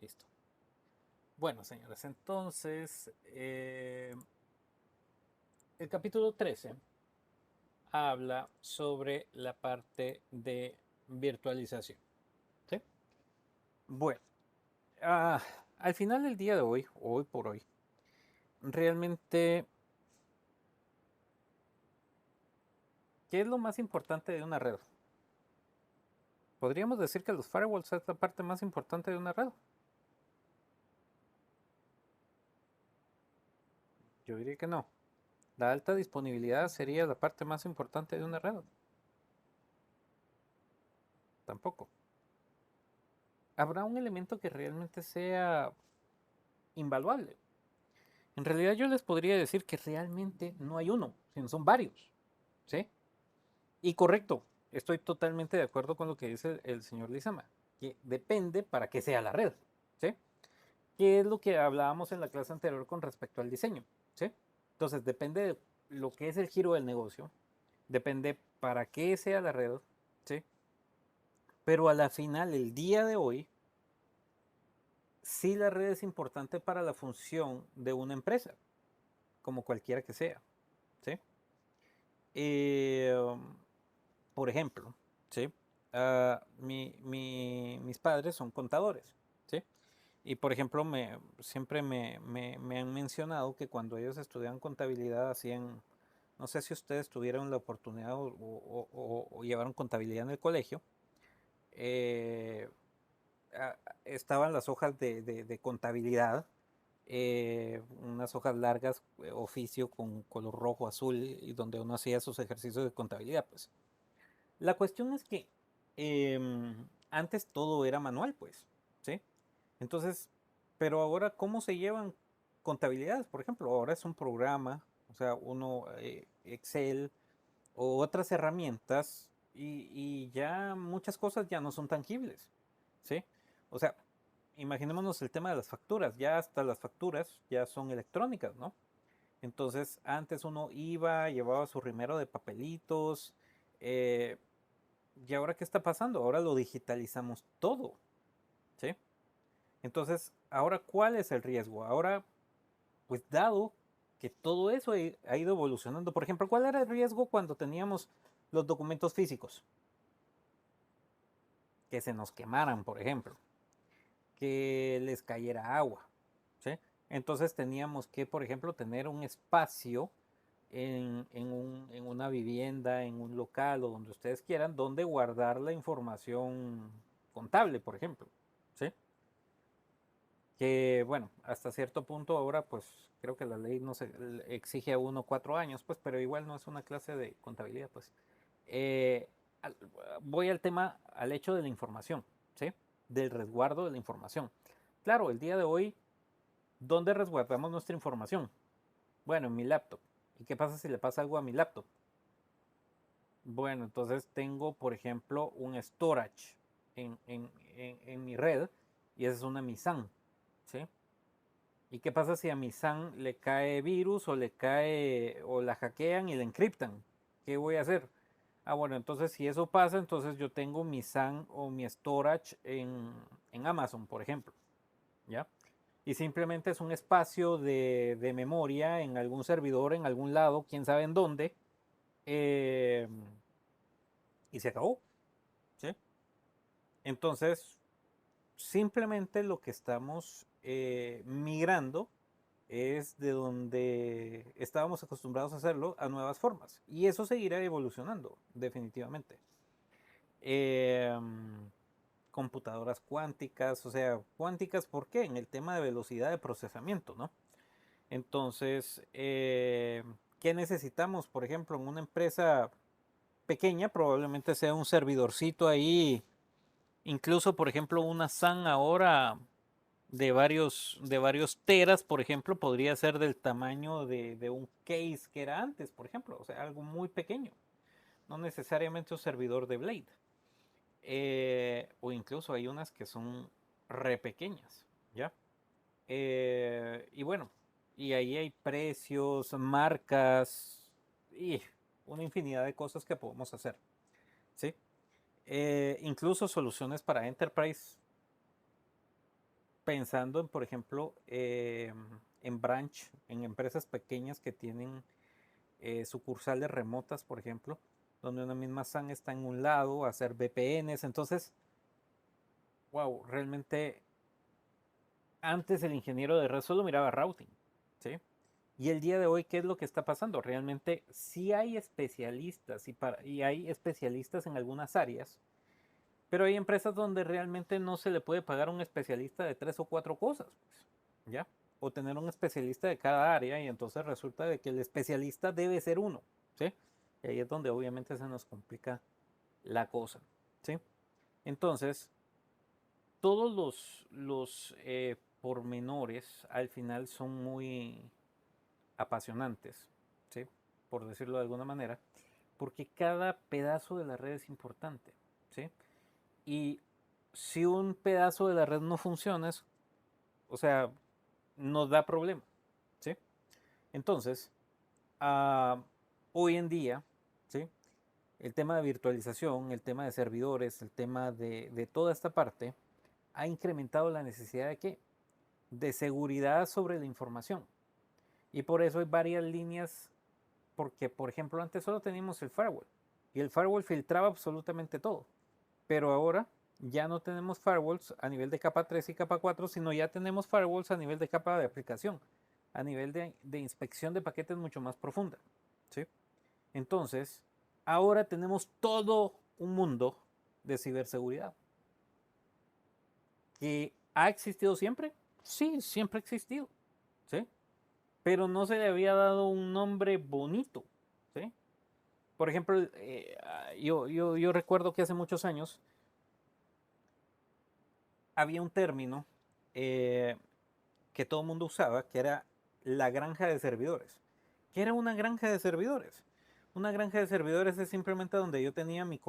Listo. Bueno, señores, entonces el capítulo 13 habla sobre la parte de virtualización. ¿Sí? Bueno, ah, al final del día de hoy, hoy por hoy, realmente, ¿qué es lo más importante de una red? Podríamos decir que los firewalls es la parte más importante de una red. Yo diría que no. La alta disponibilidad sería la parte más importante de una red. Tampoco. Habrá un elemento que realmente sea invaluable. En realidad yo les podría decir que realmente no hay uno, sino son varios. ¿Sí? Y correcto, estoy totalmente de acuerdo con lo que dice el señor Lizama, que depende para qué sea la red. ¿Sí? ¿Qué es lo que hablábamos en la clase anterior con respecto al diseño? ¿Sí? Entonces depende de lo que es el giro del negocio, depende para qué sea la red. ¿Sí? Pero a la final, el día de hoy, sí la red es importante para la función de una empresa, como cualquiera que sea. ¿Sí? Um, por ejemplo, ¿sí? Mis padres son contadores, ¿sí? Y por ejemplo, siempre me han mencionado que cuando ellos estudiaban contabilidad hacían, no sé si ustedes tuvieron la oportunidad o llevaron contabilidad en el colegio, eh, estaban las hojas de contabilidad, unas hojas largas, oficio con color rojo, azul, y donde uno hacía sus ejercicios de contabilidad, pues. La cuestión es que antes todo era manual, pues, ¿sí? Entonces, pero ahora, ¿cómo se llevan contabilidades? Por ejemplo, ahora es un programa, o sea, uno, Excel o otras herramientas y ya muchas cosas ya no son tangibles, ¿sí? O sea, imaginémonos el tema de las facturas, ya hasta las facturas ya son electrónicas, ¿no? Entonces, antes uno iba, llevaba su rimero de papelitos, eh, ¿y ahora qué está pasando? Ahora lo digitalizamos todo, ¿sí? Entonces, ahora, ¿cuál es el riesgo? Ahora, pues dado que todo eso ha ido evolucionando, por ejemplo, ¿cuál era el riesgo cuando teníamos los documentos físicos? Que se nos quemaran, por ejemplo, que les cayera agua, ¿sí? Entonces teníamos que, por ejemplo, tener un espacio en una vivienda, en un local o donde ustedes quieran, donde guardar la información contable, por ejemplo, ¿sí? Que bueno, hasta cierto punto ahora pues creo que la ley no se exige a uno 4 años, pues, pero igual no es una clase de contabilidad, pues. Eh, al- Voy al tema, al hecho de la información, ¿sí? Del resguardo de la información. Claro, el día de hoy, ¿dónde resguardamos nuestra información? Bueno, en mi laptop. ¿Y qué pasa si le pasa algo a mi laptop? Bueno, entonces tengo, por ejemplo, un storage en mi red y esa es una MISAN, ¿sí? ¿Y qué pasa si a mi SAN le cae virus o le cae o la hackean y la encriptan? ¿Qué voy a hacer? Ah, bueno, entonces si eso pasa, entonces yo tengo mi SAN o mi storage en Amazon, por ejemplo, ¿ya? Y simplemente es un espacio de memoria en algún servidor, en algún lado, quién sabe en dónde, eh, y se acabó, ¿sí? Entonces, simplemente lo que estamos migrando es de donde estábamos acostumbrados a hacerlo a nuevas formas. Y eso seguirá evolucionando, definitivamente. Eh, Computadoras cuánticas, o sea, cuánticas, ¿por qué? En el tema de velocidad de procesamiento, ¿no? Entonces, ¿qué necesitamos? Por ejemplo, en una empresa pequeña, probablemente sea un servidorcito ahí. Incluso, por ejemplo, una SAN ahora de varios teras, por ejemplo, podría ser del tamaño de un case que era antes, por ejemplo. O sea, algo muy pequeño. No necesariamente un servidor de Blade. O incluso hay unas que son re pequeñas, ¿ya? Y bueno, y ahí hay precios, marcas y una infinidad de cosas que podemos hacer, ¿sí? Incluso soluciones para Enterprise pensando en, por ejemplo, en branch, en empresas pequeñas que tienen sucursales remotas, por ejemplo, donde una misma SAN está en un lado, hacer VPNs. Entonces, wow, realmente antes el ingeniero de red solo miraba routing, ¿sí? Y el día de hoy, ¿qué es lo que está pasando? Realmente sí hay especialistas y hay especialistas en algunas áreas, pero hay empresas donde realmente no se le puede pagar a un especialista de 3 o 4 cosas, pues, ¿ya? O tener un especialista de cada área y entonces resulta de que el especialista debe ser uno, ¿sí? Y ahí es donde obviamente se nos complica la cosa, ¿sí? Entonces, todos los pormenores al final son muy apasionantes, ¿sí? Por decirlo de alguna manera, porque cada pedazo de la red es importante, ¿sí? Y si un pedazo de la red no funciona, o sea, nos da problema, ¿sí? Entonces, ah, hoy en día, ¿sí? El tema de virtualización, el tema de servidores, el tema de toda esta parte, ha incrementado la necesidad de qué? De seguridad sobre la información. Y por eso hay varias líneas, porque por ejemplo antes solo teníamos el firewall y el firewall filtraba absolutamente todo, pero ahora ya no tenemos firewalls a nivel de capa 3 y capa 4, sino ya tenemos firewalls a nivel de capa de aplicación, a nivel de inspección de paquetes mucho más profunda, ¿sí? Entonces, ahora tenemos todo un mundo de ciberseguridad que ha existido siempre. Sí, siempre ha existido, ¿sí? Pero no se le había dado un nombre bonito, ¿sí? Por ejemplo, yo recuerdo que hace muchos años había un término eh, que todo el mundo usaba, que era la granja de servidores. ¿Qué era una granja de servidores? Una granja de servidores es simplemente donde yo tenía mi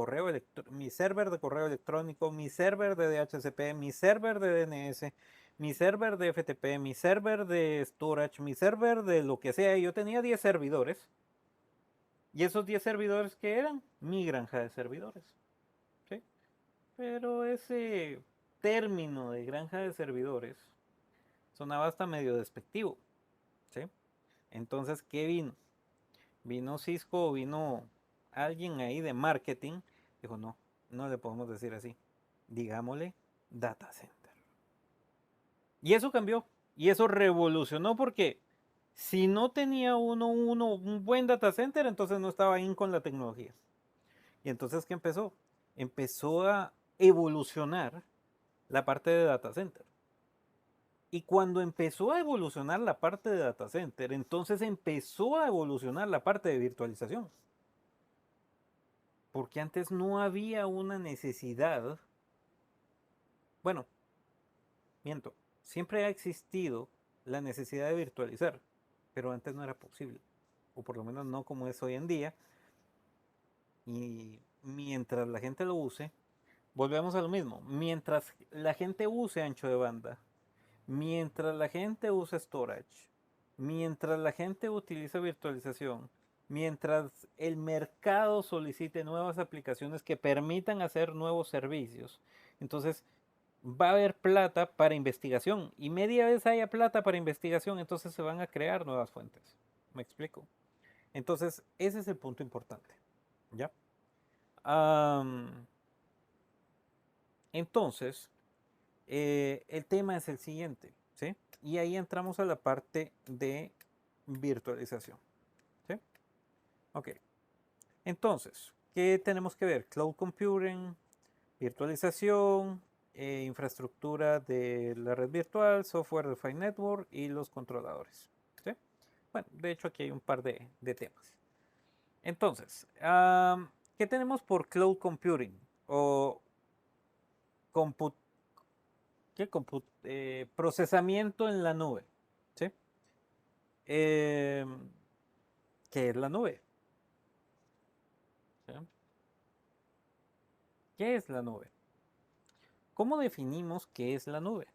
mi server de correo electrónico, mi server de DHCP, mi server de DNS, mi server de FTP, mi server de storage, mi server de lo que sea. Yo tenía 10 servidores. Y esos 10 servidores que eran mi granja de servidores. ¿Sí? Pero ese término de granja de servidores sonaba hasta medio despectivo. ¿Sí? Entonces, ¿qué vino? Vino Cisco o vino alguien ahí de marketing. Dijo, no, no le podemos decir así. Digámosle data center. Y eso cambió. Y eso revolucionó porque si no tenía uno un buen data center, entonces no estaba in con la tecnología. Y entonces, ¿qué empezó? Empezó a evolucionar la parte de data center. Y cuando empezó a evolucionar la parte de data center, entonces empezó a evolucionar la parte de virtualización. Porque antes no había una necesidad. Bueno, miento. Siempre ha existido la necesidad de virtualizar, pero antes no era posible. O por lo menos no como es hoy en día. Y mientras la gente lo use, volvemos a lo mismo. Mientras la gente use ancho de banda, mientras la gente use storage, mientras la gente utiliza virtualización, mientras el mercado solicite nuevas aplicaciones que permitan hacer nuevos servicios, entonces va a haber plata para investigación. Y media vez haya plata para investigación, entonces se van a crear nuevas fuentes. ¿Me explico? Entonces, ese es el punto importante. ¿Ya? Entonces, el tema es el siguiente, ¿sí? Y ahí entramos a la parte de virtualización, ¿sí? Ok. Entonces, ¿qué tenemos que ver? Cloud computing, virtualización, infraestructura de la red virtual, software defined network y los controladores, ¿sí? Bueno, de hecho aquí hay un par de temas. Entonces, ¿qué tenemos por cloud computing? O comput procesamiento en la nube, ¿sí? Eh, ¿Qué es la nube? ¿Sí? ¿Qué es la nube? ¿Cómo definimos qué es la nube?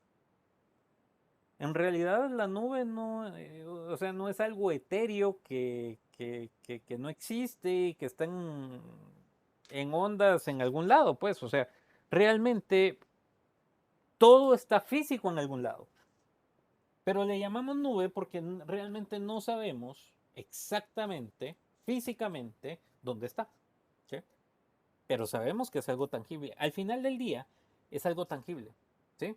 En realidad la nube no, o sea, no es algo etéreo que no existe y que está en ondas en algún lado, pues, o sea, realmente todo está físico en algún lado. Pero le llamamos nube porque realmente no sabemos exactamente, físicamente, dónde está. ¿Sí? Pero sabemos que es algo tangible. Al final del día, es algo tangible. ¿Sí?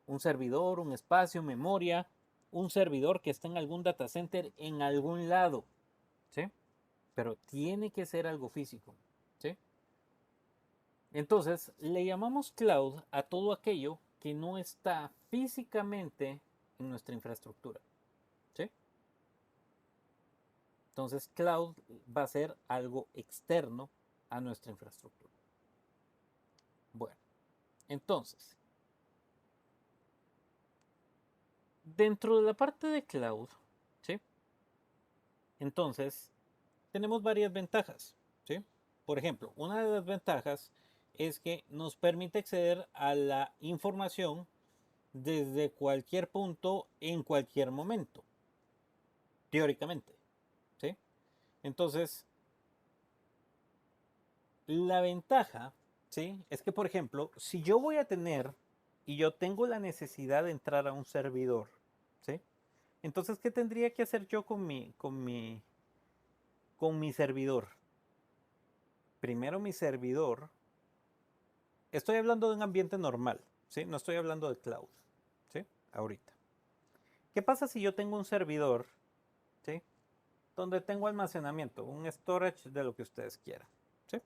Un servidor, un espacio, memoria, un servidor que está en algún data center en algún lado. ¿Sí? Pero tiene que ser algo físico. ¿Sí? Entonces, le llamamos cloud a todo aquello que no está físicamente en nuestra infraestructura. ¿Sí? Entonces, cloud va a ser algo externo a nuestra infraestructura. Bueno, entonces, dentro de la parte de cloud, ¿sí? Entonces, tenemos varias ventajas, ¿sí? Por ejemplo, una de las ventajas es que nos permite acceder a la información desde cualquier punto en cualquier momento, teóricamente, ¿sí? Entonces, la ventaja, ¿sí? Es que, por ejemplo, si yo voy a tener y yo tengo la necesidad de entrar a un servidor, ¿sí? Entonces, ¿qué tendría que hacer yo con mi servidor? Primero mi servidor, estoy hablando de un ambiente normal, ¿sí? No estoy hablando de cloud, ¿sí? Ahorita. ¿Qué pasa si yo tengo un servidor, ¿sí? Donde tengo almacenamiento, un storage de lo que ustedes quieran, ¿sí?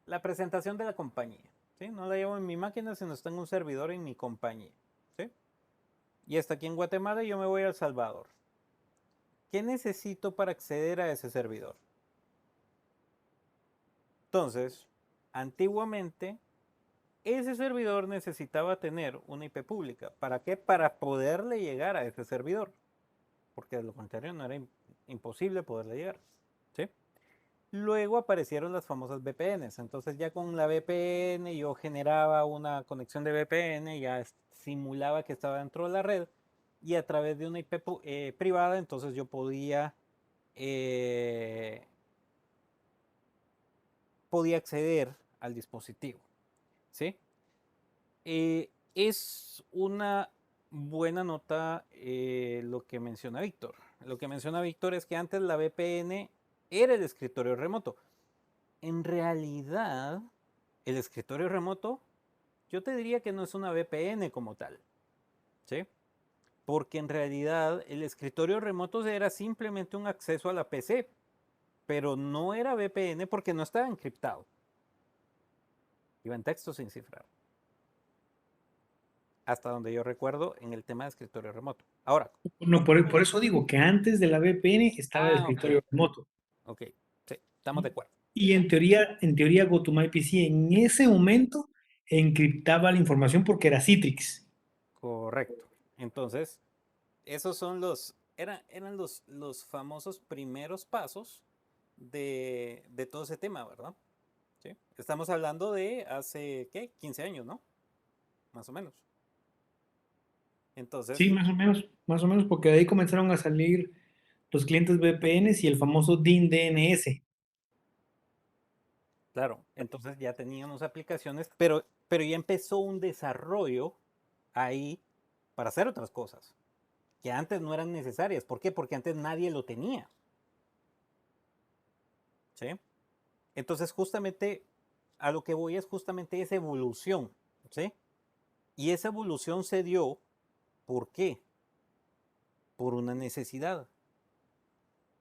La presentación de la compañía, ¿sí? No la llevo en mi máquina, sino está en un servidor en mi compañía, ¿sí? Y está aquí en Guatemala y yo me voy a El Salvador. ¿Qué necesito para acceder a ese servidor? Entonces, antiguamente, ese servidor necesitaba tener una IP pública. ¿Para qué? Para poderle llegar a ese servidor. Porque de lo contrario no era imposible poderle llegar, ¿sí? Luego aparecieron las famosas VPNs. Entonces ya con la VPN yo generaba una conexión de VPN, ya simulaba que estaba dentro de la red y a través de una IP privada entonces yo eh, podía acceder al dispositivo, ¿sí? Es una buena nota lo que menciona Víctor. Lo que menciona Víctor es que antes la VPN era el escritorio remoto. En realidad, el escritorio remoto, yo te diría que no es una VPN como tal, ¿sí? Porque en realidad el escritorio remoto era simplemente un acceso a la PC, pero no era VPN porque no estaba encriptado. Iba en texto sin cifrar. Hasta donde yo recuerdo en el tema de escritorio remoto. Ahora. No, por eso digo que antes de la VPN estaba el Ok, escritorio remoto. ok. Sí, estamos de acuerdo. Y en teoría GoToMyPC en ese momento encriptaba la información porque era Citrix. Correcto. Entonces, esos son eran los famosos primeros pasos de todo ese tema, ¿verdad? ¿Sí? Estamos hablando de hace, ¿qué? 15 años, ¿no? Más o menos. Sí, Entonces, más o menos, porque de ahí comenzaron a salir los clientes VPNs y el famoso DIN DNS. claro, entonces ya teníamos aplicaciones, pero ya empezó un desarrollo ahí para hacer otras cosas que antes no eran necesarias. ¿Por qué? Porque antes nadie lo tenía. ¿Sí? Entonces, justamente a lo que voy es justamente esa evolución. ¿Sí? Y esa evolución se dio, ¿por qué? Por una necesidad.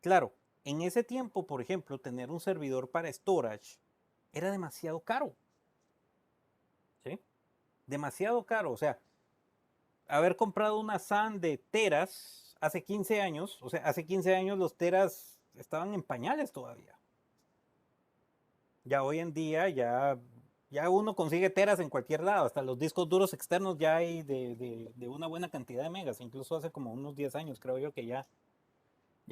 Claro, en ese tiempo, por ejemplo, tener un servidor para storage era demasiado caro. ¿Sí? Demasiado caro. O sea, haber comprado una SAN de teras hace 15 años, o sea, hace 15 años los teras estaban en pañales todavía. Ya hoy en día ya uno consigue teras en cualquier lado, hasta los discos duros externos ya hay de una buena cantidad de megas, incluso hace como unos 10 años creo yo que ya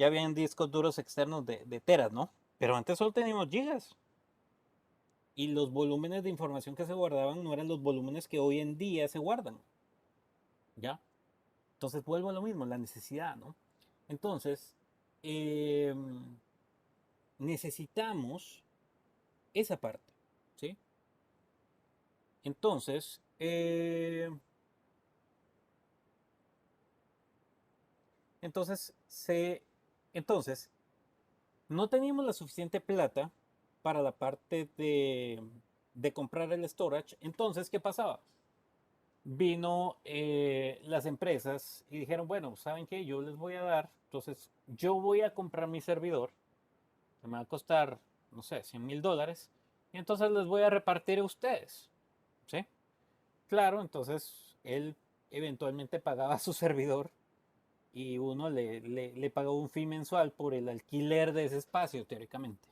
habían discos duros externos de teras, ¿no? Pero antes solo teníamos gigas y los volúmenes de información que se guardaban no eran los volúmenes que hoy en día se guardan, ¿ya? Entonces vuelvo a lo mismo, la necesidad, ¿no? Entonces, eh, necesitamos esa parte, ¿sí? Entonces, Eh, entonces, entonces, no teníamos la suficiente plata para la parte de comprar el storage. Entonces, ¿qué pasaba? Vino las empresas y dijeron, bueno, ¿saben qué? Yo les voy a dar, entonces yo voy a comprar mi servidor, que me va a costar, no sé, $100,000, y entonces les voy a repartir a ustedes, ¿sí? Claro, entonces él eventualmente pagaba su servidor y uno le pagó un fee mensual por el alquiler de ese espacio, teóricamente,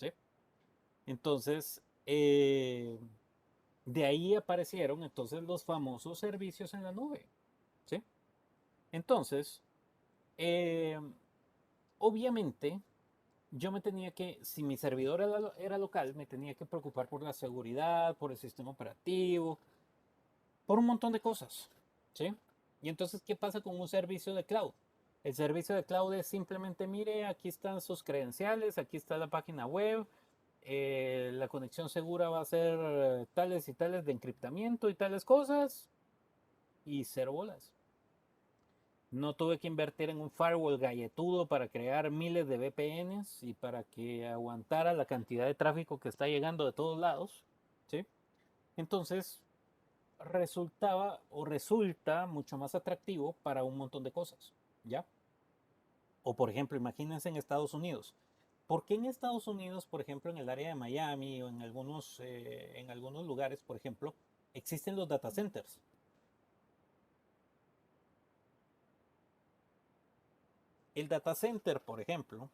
¿sí? Entonces, de ahí aparecieron entonces los famosos servicios en la nube, ¿sí? Entonces, eh, obviamente, yo me tenía que, si mi servidor era local, me tenía que preocupar por la seguridad, por el sistema operativo, por un montón de cosas, ¿sí? Y entonces, ¿qué pasa con un servicio de cloud? El servicio de cloud es simplemente, mire, aquí están sus credenciales, aquí está la página web, la conexión segura va a ser tales y tales de encriptamiento y tales cosas, y cero bolas. No tuve que invertir en un firewall galletudo para crear miles de VPNs y para que aguantara la cantidad de tráfico que está llegando de todos lados, ¿sí? Entonces, resultaba o resulta mucho más atractivo para un montón de cosas, ¿ya? O por ejemplo, imagínense en Estados Unidos. ¿Por qué en Estados Unidos, por ejemplo, en el área de Miami o en algunos lugares, por ejemplo, existen los data centers? El data center, por ejemplo,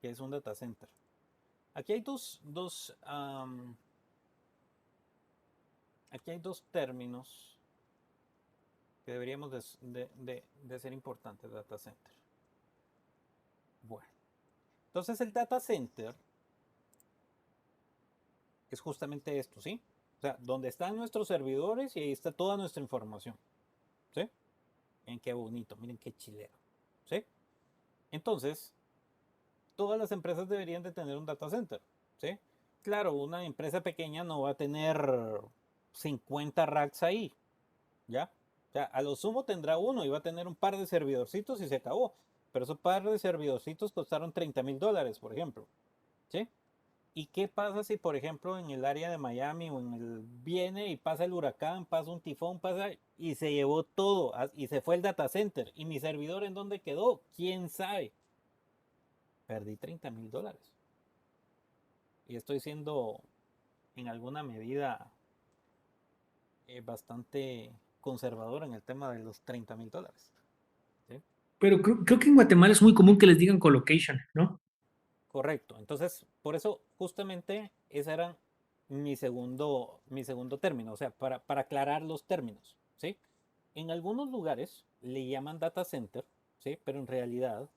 que es un data center. Aquí hay aquí hay dos términos que deberíamos de ser importantes, data center. Bueno, entonces el data center es justamente esto, ¿sí? O sea, donde están nuestros servidores y ahí está toda nuestra información, ¿sí? Miren qué bonito, miren qué chilero, ¿sí? Entonces, todas las empresas deberían de tener un data center, ¿sí? Claro, una empresa pequeña no va a tener 50 racks ahí, ¿ya? O sea, a lo sumo tendrá uno y va a tener un par de servidorcitos y se acabó. Pero esos par de servidorcitos costaron $30,000, por ejemplo, ¿sí? ¿Y qué pasa si, por ejemplo, en el área de Miami o en el viene y pasa el huracán, pasa un tifón, pasa y se llevó todo y se fue el data center y mi servidor en dónde quedó? ¿Quién sabe? Perdí $30,000 y estoy siendo en alguna medida bastante conservador en el tema de los $30,000, ¿sí? Pero creo que en Guatemala es muy común que les digan colocation, ¿no? Correcto. Entonces, por eso justamente ese era mi segundo término, o sea, para aclarar los términos, ¿sí? En algunos lugares le llaman data center, ¿sí? Pero en realidad,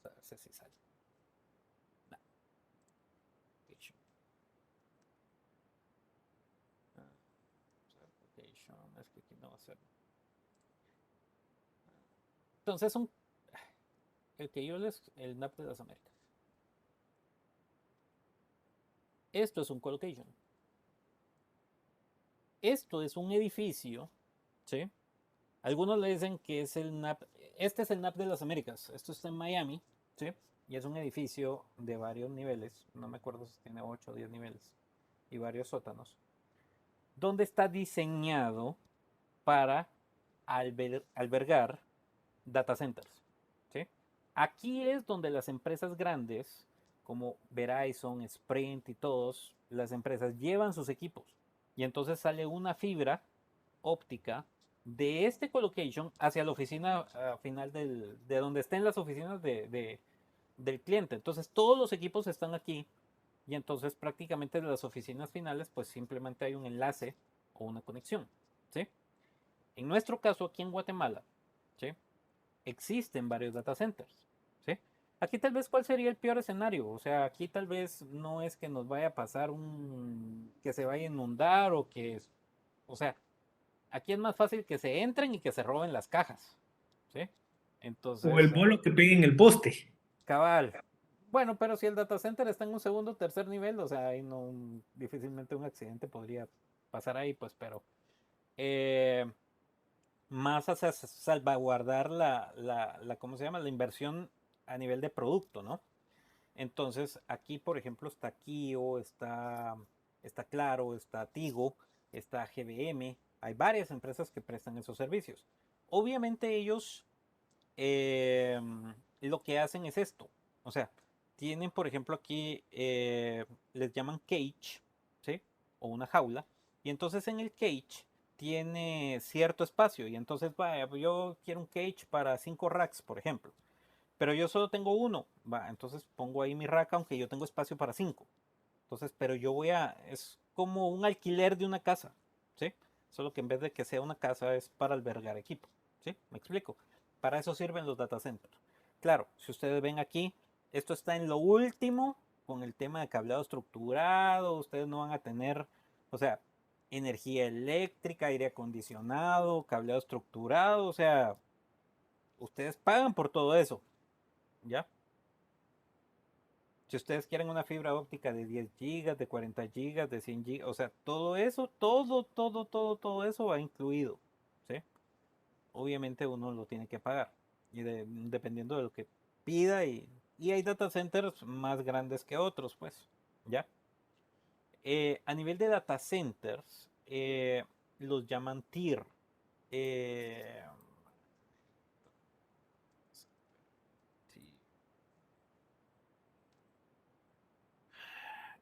a ver si sale. No, location. Location, es que aquí no va a ser. Entonces, el que yo les, el NAP de las Américas. Esto es un colocation. Esto es un edificio, ¿sí? Algunos le dicen que es el NAP, este es el NAP de las Américas, esto está en Miami, ¿sí? Y es un edificio de varios niveles, no me acuerdo si tiene 8 o 10 niveles, y varios sótanos, donde está diseñado para albergar data centers, ¿sí? Aquí es donde las empresas grandes, como Verizon, Sprint y todos, las empresas llevan sus equipos, y entonces sale una fibra óptica de este colocation hacia la oficina final de donde estén las oficinas del cliente. Entonces todos los equipos están aquí y entonces prácticamente de las oficinas finales pues simplemente hay un enlace o una conexión. ¿Sí? En nuestro caso aquí en Guatemala, ¿sí? Existen varios data centers. ¿Sí? Aquí tal vez cuál sería el peor escenario. O sea, aquí tal vez no es que nos vaya a pasar que se vaya a inundar o que, o sea, aquí es más fácil que se entren y que se roben las cajas, ¿sí? O el Entonces, bolo que pegue en el poste. cabal. Bueno, pero si el data center está en un segundo o tercer nivel, o sea, ahí no, difícilmente un accidente podría pasar ahí, pues, pero eh, más hacia salvaguardar ¿cómo se llama? La inversión a nivel de producto, ¿no? Entonces, aquí, por ejemplo, está Kio, está Claro, está Tigo, está GBM. Hay varias empresas que prestan esos servicios. Obviamente ellos eh, lo que hacen es esto. O sea, tienen, por ejemplo, aquí, les llaman cage, ¿sí? O una jaula. Y entonces en el cage tiene cierto espacio. Y entonces, vaya, yo quiero un cage para 5 racks, por ejemplo. Pero yo solo tengo uno. Va, entonces pongo ahí mi rack, aunque yo tengo espacio para 5. Entonces, pero yo voy a, es como un alquiler de una casa, ¿sí? Solo que en vez de que sea una casa es para albergar equipo, ¿sí? ¿Me explico? Para eso sirven los data centers. Claro, si ustedes ven aquí, esto está en lo último con el tema de cableado estructurado, ustedes no van a tener, o sea, energía eléctrica, aire acondicionado, cableado estructurado, o sea, ustedes pagan por todo eso, ¿ya? Si ustedes quieren una fibra óptica de 10 gigas, de 40 gigas, de 100 gigas, o sea, todo eso, todo eso va incluido, ¿sí? Obviamente uno lo tiene que pagar, y dependiendo de lo que pida, y hay data centers más grandes que otros, pues, ¿ya? A nivel de data centers, los llaman tier. Eh, sí,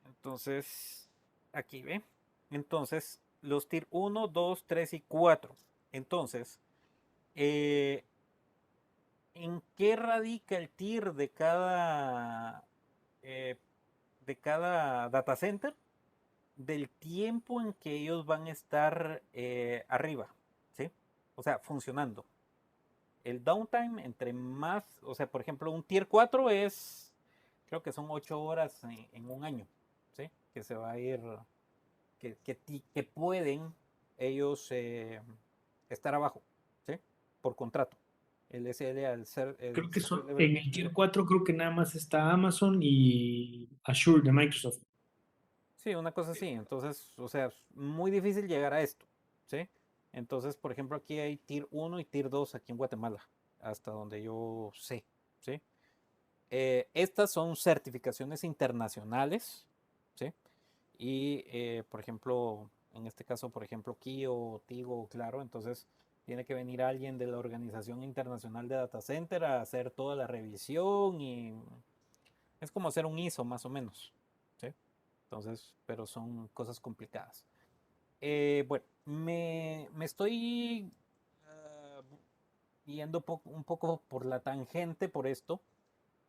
entonces, aquí ve. Entonces, los tier uno 2 3 y 4. Entonces, eh, ¿en qué radica el tier eh, de cada data center? Del tiempo en que ellos van a estar arriba, ¿sí? O sea, funcionando. El downtime, entre más, o sea, por ejemplo, un tier 4 es, creo que son 8 horas en un año, ¿sí? Que se va a ir que pueden ellos estar abajo, ¿sí? Por contrato. El SL al ser el Creo que Service son, Level en el Tier Agreement. 4 creo que nada más está Amazon y Azure de Microsoft. Sí, una cosa así. Entonces, o sea, es muy difícil llegar a esto, ¿sí? Entonces, por ejemplo, aquí hay Tier uno y Tier 2 aquí en Guatemala, hasta donde yo sé, ¿sí? Estas son certificaciones internacionales, ¿sí? Y, por ejemplo, en este caso, por ejemplo, Kio, Tigo, claro, entonces tiene que venir alguien de la Organización Internacional de Data Center a hacer toda la revisión y es como hacer un ISO más o menos, ¿sí? Entonces, pero son cosas complicadas. Bueno, me estoy yendo un poco por la tangente por esto,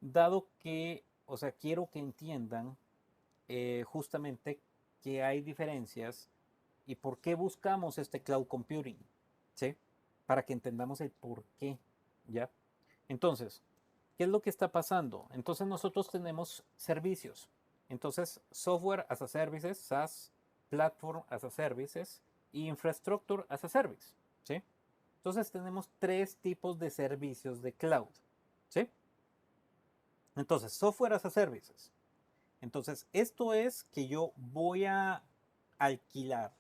dado que, o sea, quiero que entiendan justamente que hay diferencias y por qué buscamos este cloud computing, ¿sí? Para que entendamos el por qué, ¿ya? Entonces, ¿qué es lo que está pasando? Entonces nosotros tenemos servicios. Entonces, software as a services, SaaS, platform as a services y infrastructure as a service, ¿sí? Entonces tenemos tres tipos de servicios de cloud, ¿sí? Entonces, software as a services. Entonces, esto es que yo voy a alquilar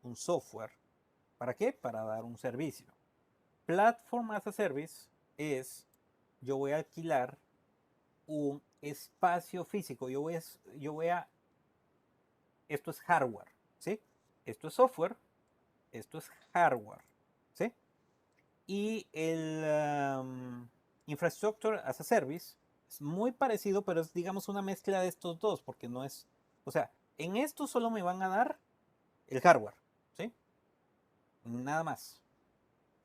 un software. ¿Para qué? Para dar un servicio. Platform as a Service es, yo voy a alquilar un espacio físico. Esto es hardware, ¿sí? Esto es software, esto es hardware, ¿sí? Y el Infrastructure as a Service es muy parecido, pero es, digamos, una mezcla de estos dos, porque no es, o sea, en esto solo me van a dar el hardware, ¿sí? Nada más.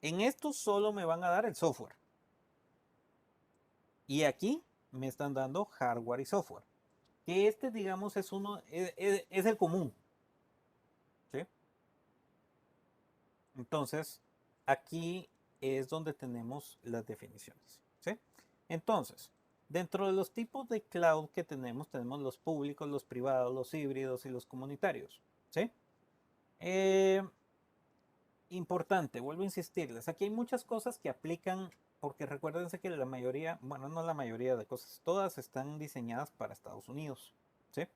En esto solo me van a dar el software. Y aquí me están dando hardware y software. Que este, digamos, es uno, es el común, ¿sí? Entonces, aquí es donde tenemos las definiciones, ¿sí? Entonces, dentro de los tipos de cloud que tenemos los públicos, los privados, los híbridos y los comunitarios, ¿sí? Eh, Importante, vuelvo a insistirles, aquí hay muchas cosas que aplican Porque recuérdense que la mayoría, bueno, no la mayoría de cosas, todas están diseñadas para Estados Unidos, ¿sí?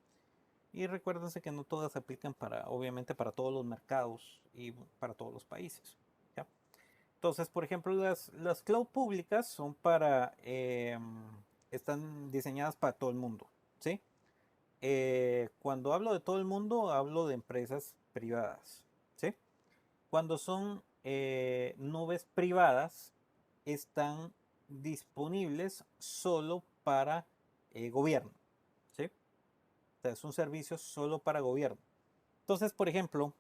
Y recuérdense que no todas se aplican para, obviamente, para todos los mercados y para todos los países, ¿ya? Entonces, por ejemplo, las cloud públicas son para, están diseñadas para todo el mundo, ¿sí? Cuando hablo de todo el mundo, hablo de empresas privadas, ¿sí? Cuando son nubes privadas, están disponibles solo para gobierno, ¿sí? O sea, es un servicio solo para gobierno. Entonces, por ejemplo,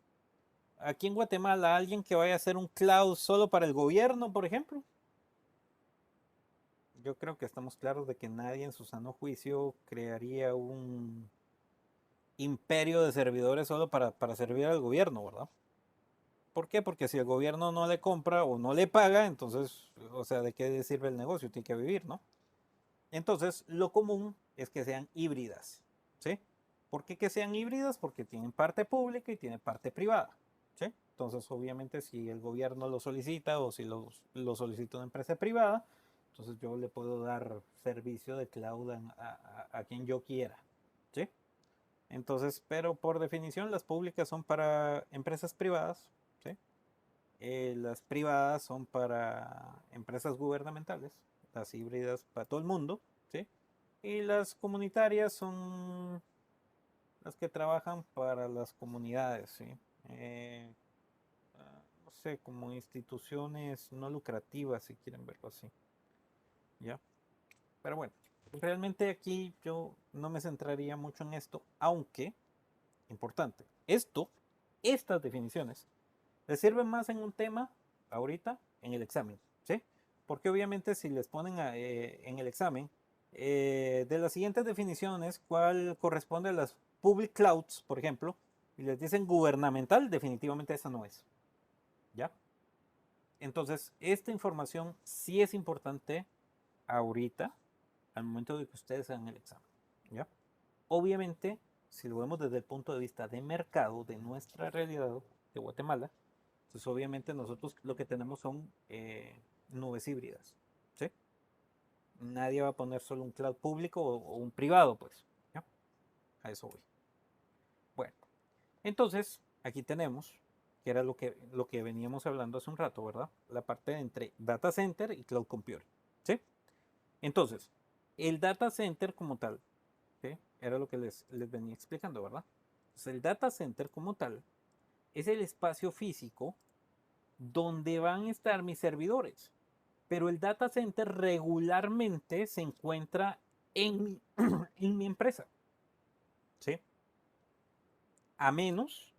aquí en Guatemala, alguien que vaya a hacer un cloud solo para el gobierno, por ejemplo, yo creo que estamos claros de que nadie en su sano juicio crearía un imperio de servidores solo para servir al gobierno, ¿verdad? ¿Por qué? Porque si el gobierno no le compra o no le paga, entonces, o sea, ¿de qué sirve el negocio? Tiene que vivir, ¿no? Entonces, lo común es que sean híbridas, ¿sí? ¿Por qué que sean híbridas? Porque tienen parte pública y tienen parte privada, ¿sí? Entonces, obviamente, si el gobierno lo solicita o si lo solicita una empresa privada, entonces yo le puedo dar servicio de cloud a quien yo quiera, ¿sí? Entonces, pero por definición las públicas son para empresas privadas, ¿sí? Las privadas son para empresas gubernamentales, las híbridas para todo el mundo, ¿sí? Y las comunitarias son las que trabajan para las comunidades, ¿sí? Eh, no sé, como instituciones no lucrativas, si quieren verlo así, ¿ya? Pero bueno, realmente aquí yo no me centraría mucho en esto, aunque, importante, estas definiciones les sirven más en un tema ahorita en el examen, ¿sí? Porque obviamente si les ponen en el examen de las siguientes definiciones, ¿cuál corresponde a las public clouds, por ejemplo? Y les dicen gubernamental, definitivamente esa no es, ¿ya? Entonces, esta información sí es importante ahorita, al momento de que ustedes hagan el examen, ¿ya? Obviamente, si lo vemos desde el punto de vista de mercado, de nuestra realidad de Guatemala, pues obviamente nosotros lo que tenemos son nubes híbridas, ¿sí? Nadie va a poner solo un cloud público o un privado, pues, ¿ya? A eso voy. Bueno, entonces, aquí tenemos, que era lo que veníamos hablando hace un rato, ¿verdad? La parte entre data center y cloud computing, ¿sí? Entonces, el data center como tal, ¿sí? Era lo que les venía explicando, ¿verdad? Entonces, el data center como tal es el espacio físico donde van a estar mis servidores. Pero el data center regularmente se encuentra en mi, en mi empresa, ¿sí? A menos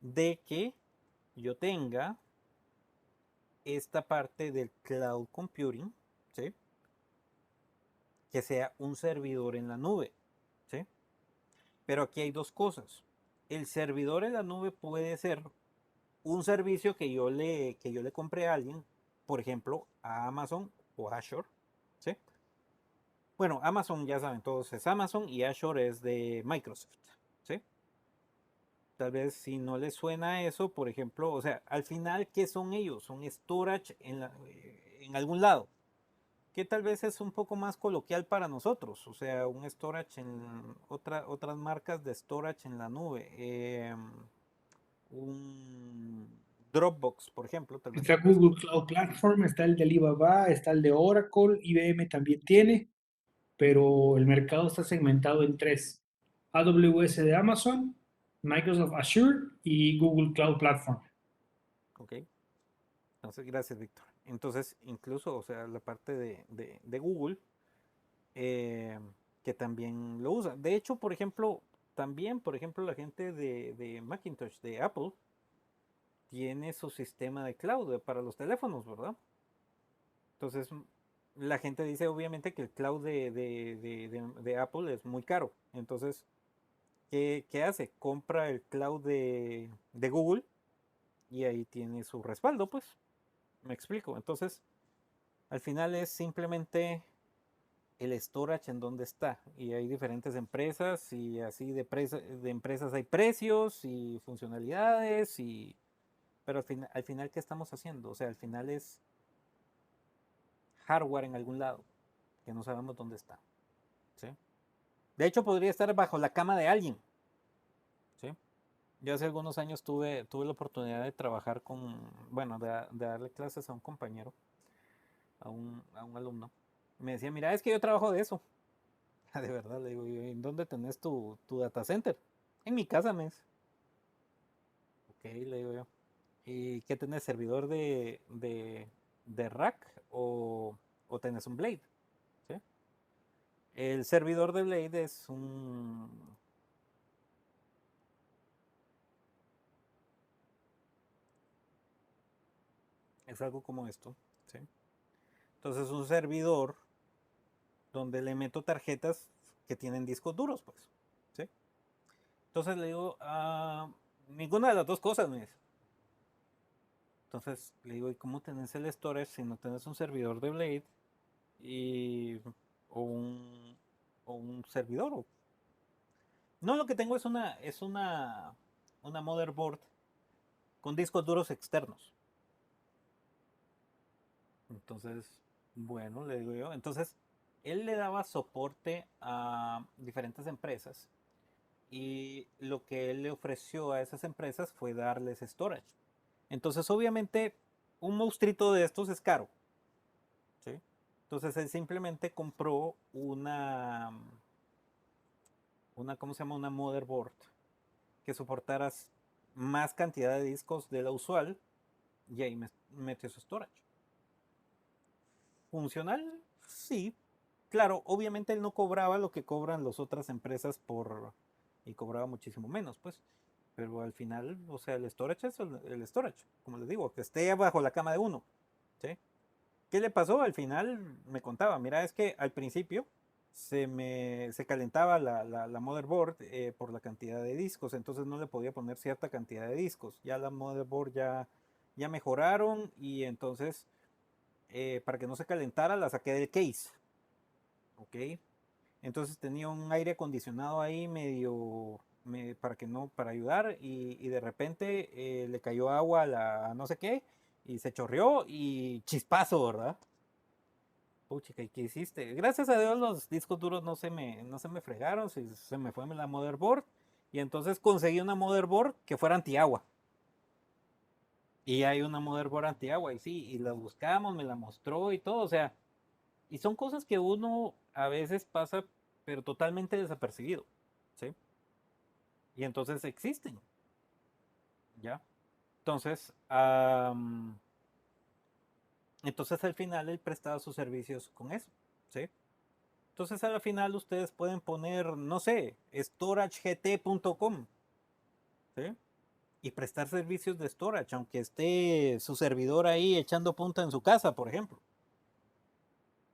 de que yo tenga esta parte del cloud computing, ¿sí? Que sea un servidor en la nube, ¿sí? Pero aquí hay dos cosas. El servidor en la nube puede ser un servicio que yo le compré a alguien, por ejemplo, a Amazon o Azure, ¿sí? Bueno, Amazon ya saben todos es Amazon y Azure es de Microsoft, ¿sí? Tal vez si no les suena eso, por ejemplo, o sea, al final, ¿qué son ellos? Son storage en algún lado, que tal vez es un poco más coloquial para nosotros, o sea, un storage en otras marcas de storage en la nube, un Dropbox, por ejemplo, tal vez Está sepas. Google Cloud Platform, está el de Alibaba, está el de Oracle, IBM también tiene, pero el mercado está segmentado en tres: AWS de Amazon, Microsoft Azure y Google Cloud Platform. Ok, entonces gracias, Víctor. Entonces, incluso, o sea, la parte de Google eh, que también lo usa. De hecho, por ejemplo, también, por ejemplo, la gente de Macintosh, de Apple, tiene su sistema de cloud para los teléfonos, ¿verdad? Entonces, la gente dice obviamente que el cloud de Apple es muy caro. Entonces, ¿qué hace? Compra el cloud de Google y ahí tiene su respaldo, pues. Me explico. Entonces, al final es simplemente el storage en dónde está. Y hay diferentes empresas y así de empresas hay precios y funcionalidades pero al final, ¿qué estamos haciendo? O sea, al final es hardware en algún lado que no sabemos dónde está. ¿Sí? De hecho, podría estar bajo la cama de alguien. ¿Sí? Yo hace algunos años tuve la oportunidad de trabajar bueno, de darle clases a un compañero, a un alumno. Me decía, mira, es que yo trabajo de eso. De verdad, le digo, ¿en dónde tenés tu data center? En mi casa, me dice. Ok, le digo yo. ¿Y qué tenés? ¿Servidor de rack o tenés un Blade? ¿Sí? El servidor de Blade es algo como esto. ¿Sí? Entonces, un servidor donde le meto tarjetas que tienen discos duros, pues. ¿Sí? Entonces le digo, ninguna de las dos cosas, me dice. Entonces le digo, ¿y cómo tenés el storage si no tenés un servidor de Blade y, o, un, o un servidor? No, lo que tengo es una motherboard con discos duros externos. Entonces, bueno, le digo yo. Entonces, él le daba soporte a diferentes empresas y lo que él le ofreció a esas empresas fue darles storage. Entonces, obviamente, un monstruito de estos es caro. ¿Sí? Entonces, él simplemente compró ¿cómo se llama? Una motherboard que soportara más cantidad de discos de la usual y ahí metió su storage. ¿Funcional? Sí. Claro, obviamente él no cobraba lo que cobran las otras empresas y cobraba muchísimo menos, pues. Pero al final, o sea, el storage es el storage, como les digo, que esté bajo la cama de uno. ¿Sí? ¿Qué le pasó? Al final me contaba, mira, es que al principio se calentaba la motherboard por la cantidad de discos, entonces no le podía poner cierta cantidad de discos. Ya la motherboard ya mejoraron y entonces para que no se calentara la saqué del case. ¿Ok? Entonces tenía un aire acondicionado ahí medio para que no, para ayudar y de repente le cayó agua a la no sé qué y se chorreó y chispazo, ¿verdad? Puchica, ¿y qué hiciste? Gracias a Dios los discos duros no se me fregaron, se me fue la motherboard y entonces conseguí una motherboard que fuera antiagua. Y hay una motherboard antiagua y sí, y la buscamos, me la mostró y todo, o sea, y son cosas que uno a veces pasa, pero totalmente desapercibido, ¿sí? Y entonces existen, ¿ya? Entonces, entonces al final él prestaba sus servicios con eso, ¿sí? Entonces al final ustedes pueden poner, no sé, storagegt.com, ¿sí? Y prestar servicios de storage, aunque esté su servidor ahí echando punta en su casa, por ejemplo.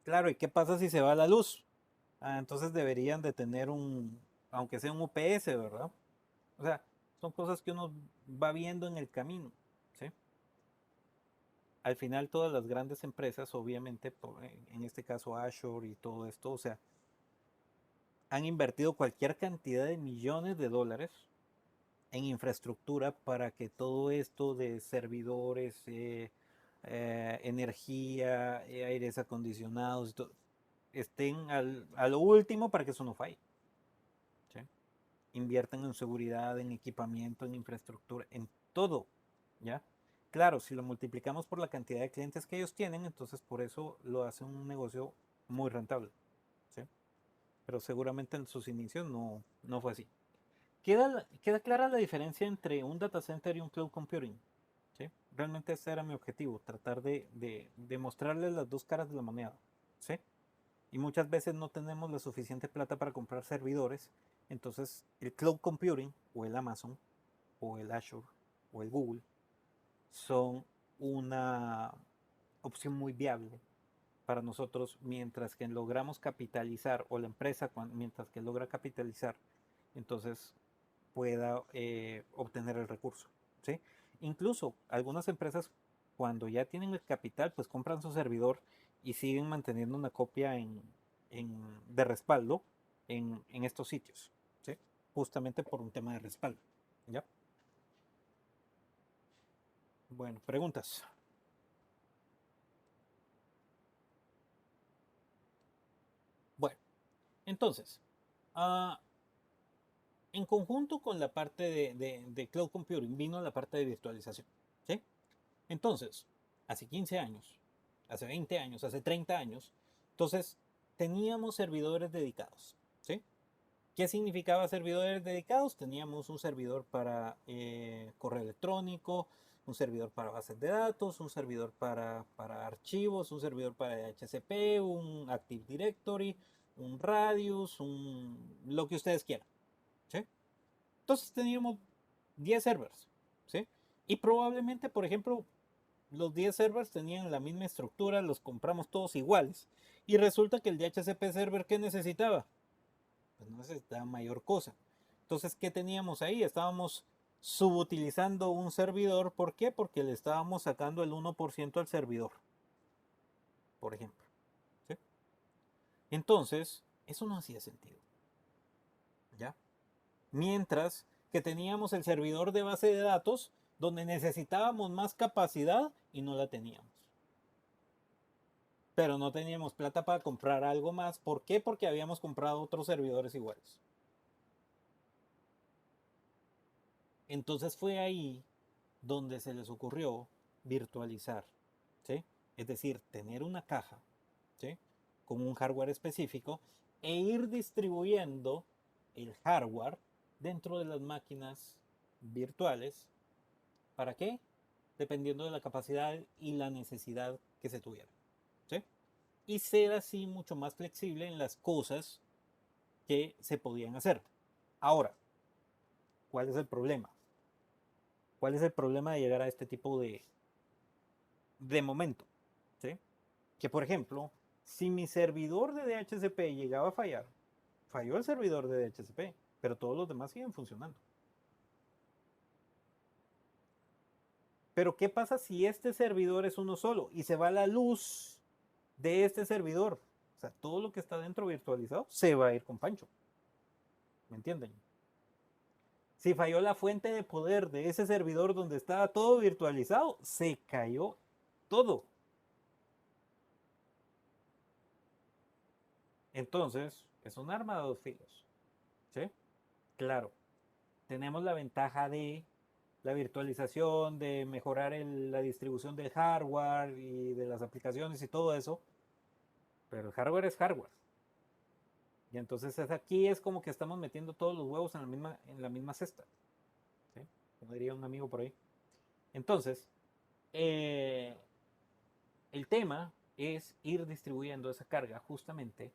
Claro, ¿y qué pasa si se va la luz? Entonces deberían de tener aunque sea un UPS, ¿verdad? O sea, son cosas que uno va viendo en el camino, ¿sí? Al final todas las grandes empresas, obviamente, en este caso Azure y todo esto, o sea, han invertido cualquier cantidad de millones de dólares en infraestructura para que todo esto de servidores, energía, aires acondicionados, estén a lo último para que eso no falle. ¿Sí? Invierten en seguridad, en equipamiento, en infraestructura, en todo, ¿ya? Claro, si lo multiplicamos por la cantidad de clientes que ellos tienen, entonces por eso lo hacen un negocio muy rentable, ¿sí? Pero seguramente en sus inicios no fue así. Queda clara la diferencia entre un data center y un cloud computing, ¿sí? Realmente ese era mi objetivo, tratar de mostrarles las dos caras de la moneda, ¿sí? Y muchas veces no tenemos la suficiente plata para comprar servidores, entonces el cloud computing o el Amazon o el Azure o el Google son una opción muy viable para nosotros mientras que logramos capitalizar o la empresa mientras que logra capitalizar, entonces pueda obtener el recurso, ¿sí? Incluso algunas empresas cuando ya tienen el capital pues compran su servidor y siguen manteniendo una copia de respaldo en estos sitios, ¿sí? Justamente por un tema de respaldo, ¿ya? Bueno, preguntas. Entonces, ah, en conjunto con la parte de cloud computing vino la parte de virtualización. ¿Sí? Entonces, hace 15 años, hace 20 años, hace 30 años, entonces teníamos servidores dedicados. ¿Sí? ¿Qué significaba servidores dedicados? Teníamos un servidor para correo electrónico, un servidor para bases de datos, un servidor para archivos, un servidor para DHCP, un Active Directory, un Radius, lo que ustedes quieran. ¿Sí? Entonces teníamos 10 servers. ¿Sí? Y probablemente, por ejemplo, los 10 servers tenían la misma estructura, los compramos todos iguales. Y resulta que el DHCP server, ¿qué necesitaba? Pues no necesitaba mayor cosa. Entonces, ¿qué teníamos ahí? Estábamos subutilizando un servidor. ¿Por qué? Porque le estábamos sacando el 1% al servidor, por ejemplo. ¿Sí? Entonces, eso no hacía sentido. ¿Ya? Mientras que teníamos el servidor de base de datos donde necesitábamos más capacidad y no la teníamos. Pero no teníamos plata para comprar algo más. ¿Por qué? Porque habíamos comprado otros servidores iguales. Entonces fue ahí donde se les ocurrió virtualizar, ¿sí? Es decir, tener una caja, ¿sí? Con un hardware específico e ir distribuyendo el hardware dentro de las máquinas virtuales. ¿Para qué? Dependiendo de la capacidad y la necesidad que se tuviera, ¿sí? Y ser así mucho más flexible en las cosas que se podían hacer. Ahora, ¿cuál es el problema? ¿Cuál es el problema de llegar a este tipo de momento? ¿Sí? Que por ejemplo, si mi servidor de DHCP llegaba a fallar, falló el servidor de DHCP, pero todos los demás siguen funcionando. Pero ¿qué pasa si este servidor es uno solo y se va la luz de este servidor? O sea, todo lo que está dentro virtualizado se va a ir con Pancho. ¿Me entienden? Si falló la fuente de poder de ese servidor donde estaba todo virtualizado, se cayó todo. Entonces, es un arma de dos filos. ¿Sí? Claro, tenemos la ventaja de la virtualización, de mejorar la distribución del hardware y de las aplicaciones y todo eso, pero el hardware es hardware. Y entonces aquí es como que estamos metiendo todos los huevos en la misma cesta, ¿sí? Como diría un amigo por ahí. Entonces, eh, el tema es ir distribuyendo esa carga justamente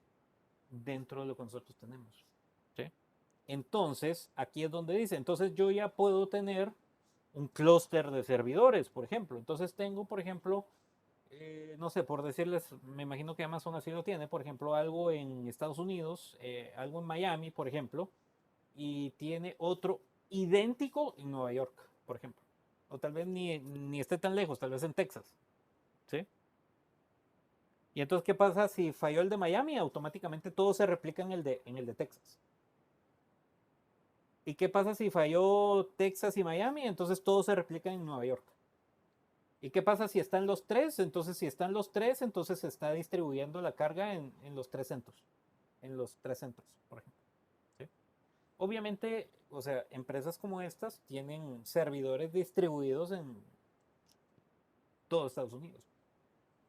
dentro de lo que nosotros tenemos. ¿Sí? Entonces, aquí es donde dice, entonces yo ya puedo tener un clúster de servidores, por ejemplo. Entonces tengo, por ejemplo, no sé, por decirles, me imagino que Amazon así lo tiene, por ejemplo, algo en Estados Unidos, algo en Miami, por ejemplo, y tiene otro idéntico en Nueva York, por ejemplo. O tal vez ni esté tan lejos, tal vez en Texas. ¿Sí? Y entonces, ¿qué pasa si falló el de Miami? Automáticamente todo se replica en el de Texas. ¿Y qué pasa si falló Texas y Miami? Entonces todo se replica en Nueva York. ¿Y qué pasa si están los tres? Entonces, si están los tres, entonces se está distribuyendo la carga en los tres centros. En los tres centros, por ejemplo. ¿Sí? Obviamente, o sea, empresas como estas tienen servidores distribuidos en todo Estados Unidos.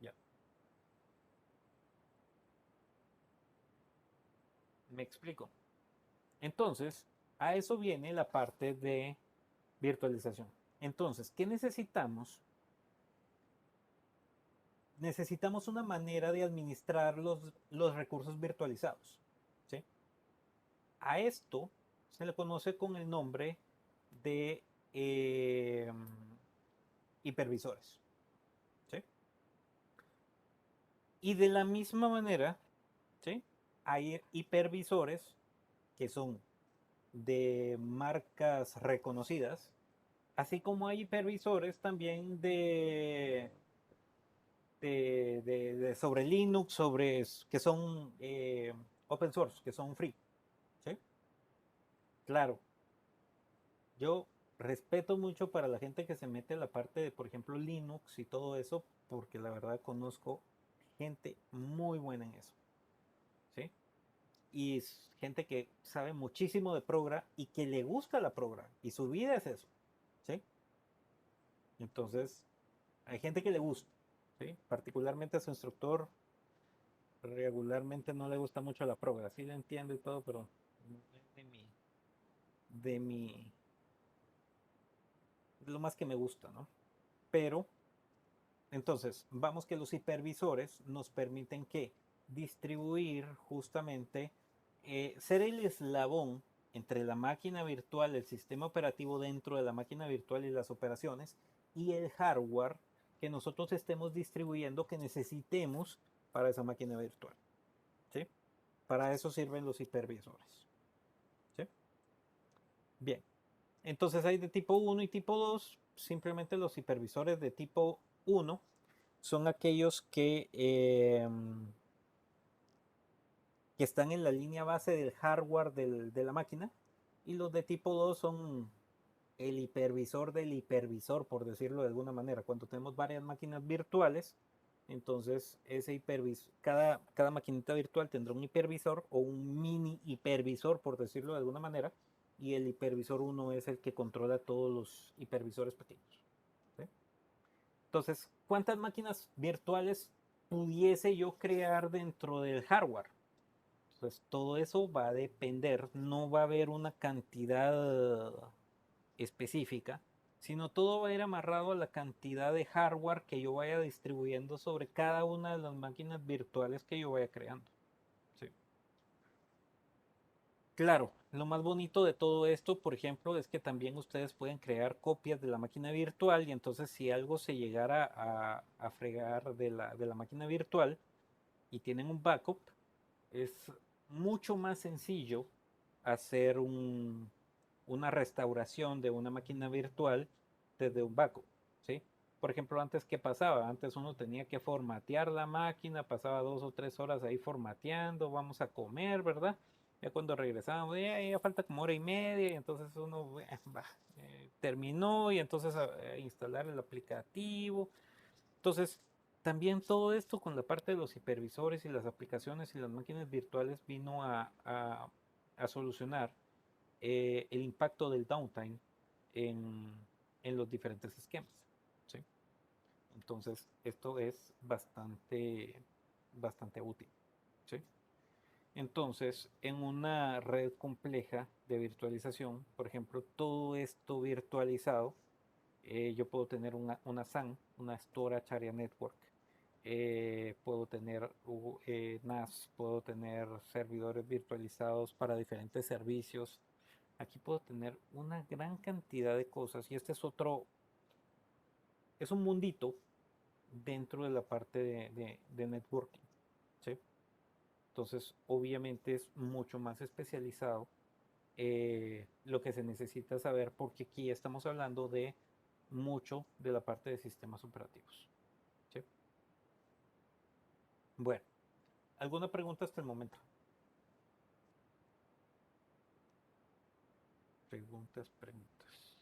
Ya, me explico. Entonces, a eso viene la parte de virtualización. Entonces, ¿qué necesitamos? Necesitamos una manera de administrar los recursos virtualizados. ¿Sí? A esto se le conoce con el nombre de eh, hipervisores. ¿Sí? Y de la misma manera, ¿sí? Hay hipervisores que son de marcas reconocidas, así como hay hipervisores también sobre Linux, que son open source, que son free. ¿Sí? Claro, yo respeto mucho para la gente que se mete en la parte de, por ejemplo, Linux y todo eso, porque la verdad conozco gente muy buena en eso. ¿Sí? y gente que sabe muchísimo de Progra y que le gusta la Progra y su vida es eso, ¿sí? Entonces, hay gente que le gusta, ¿sí? Particularmente a su instructor regularmente no le gusta mucho la Progra, sí le entiendo y todo, pero no es de mi, de lo más que me gusta, ¿no? Pero, entonces, vamos que los hipervisores nos permiten que distribuir justamente, ser el eslabón entre la máquina virtual, el sistema operativo dentro de la máquina virtual y las operaciones, y el hardware que nosotros estemos distribuyendo que necesitemos para esa máquina virtual, ¿sí? Para eso sirven los hipervisores, ¿sí? Bien, entonces hay de tipo uno y tipo 2. Simplemente los hipervisores de tipo uno son aquellos que están en la línea base del hardware de la máquina. Y los de tipo 2 son el hipervisor del hipervisor, por decirlo de alguna manera. Cuando tenemos varias máquinas virtuales, entonces ese hipervisor, cada maquinita virtual tendrá un hipervisor o un mini hipervisor, por decirlo de alguna manera. Y el hipervisor uno es el que controla todos los hipervisores pequeños, ¿sí? Entonces, ¿cuántas máquinas virtuales pudiese yo crear dentro del hardware? Pues todo eso va a depender, no va a haber una cantidad específica, sino todo va a ir amarrado a la cantidad de hardware que yo vaya distribuyendo sobre cada una de las máquinas virtuales que yo vaya creando. Sí. Claro, lo más bonito de todo esto, por ejemplo, es que también ustedes pueden crear copias de la máquina virtual y entonces si algo se llegara a fregar de la máquina virtual y tienen un backup, es mucho más sencillo hacer una restauración de una máquina virtual desde un backup, ¿sí? Por ejemplo, antes, ¿qué pasaba? Antes uno tenía que formatear la máquina, pasaba 2 o 3 horas ahí formateando, vamos a comer, ¿verdad? Ya cuando regresábamos, ya falta como hora y media, y entonces uno terminó y entonces a instalar el aplicativo. Entonces, también todo esto con la parte de los hipervisores y las aplicaciones y las máquinas virtuales vino a solucionar el impacto del downtime en, en los diferentes esquemas, ¿sí? Entonces, esto es bastante útil, ¿sí? Entonces, en una red compleja de virtualización, por ejemplo, todo esto virtualizado, yo puedo tener una SAN, una Storage Area Network, puedo tener NAS, puedo tener servidores virtualizados para diferentes servicios. Aquí puedo tener una gran cantidad de cosas y este es un mundito dentro de la parte de networking, ¿sí? Entonces, obviamente es mucho más especializado lo que se necesita saber porque aquí estamos hablando de mucho de la parte de sistemas operativos, ¿sí? Bueno, ¿alguna pregunta hasta el momento? Preguntas, preguntas.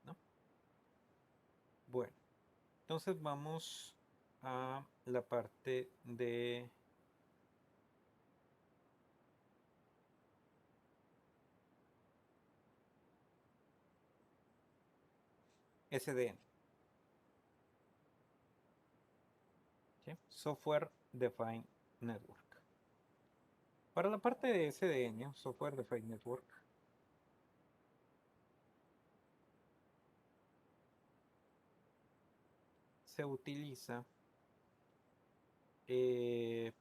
¿No? Bueno, entonces vamos a la parte de SDN, ¿sí? Software Defined Network. Para la parte de SDN, Software Defined Network, se utiliza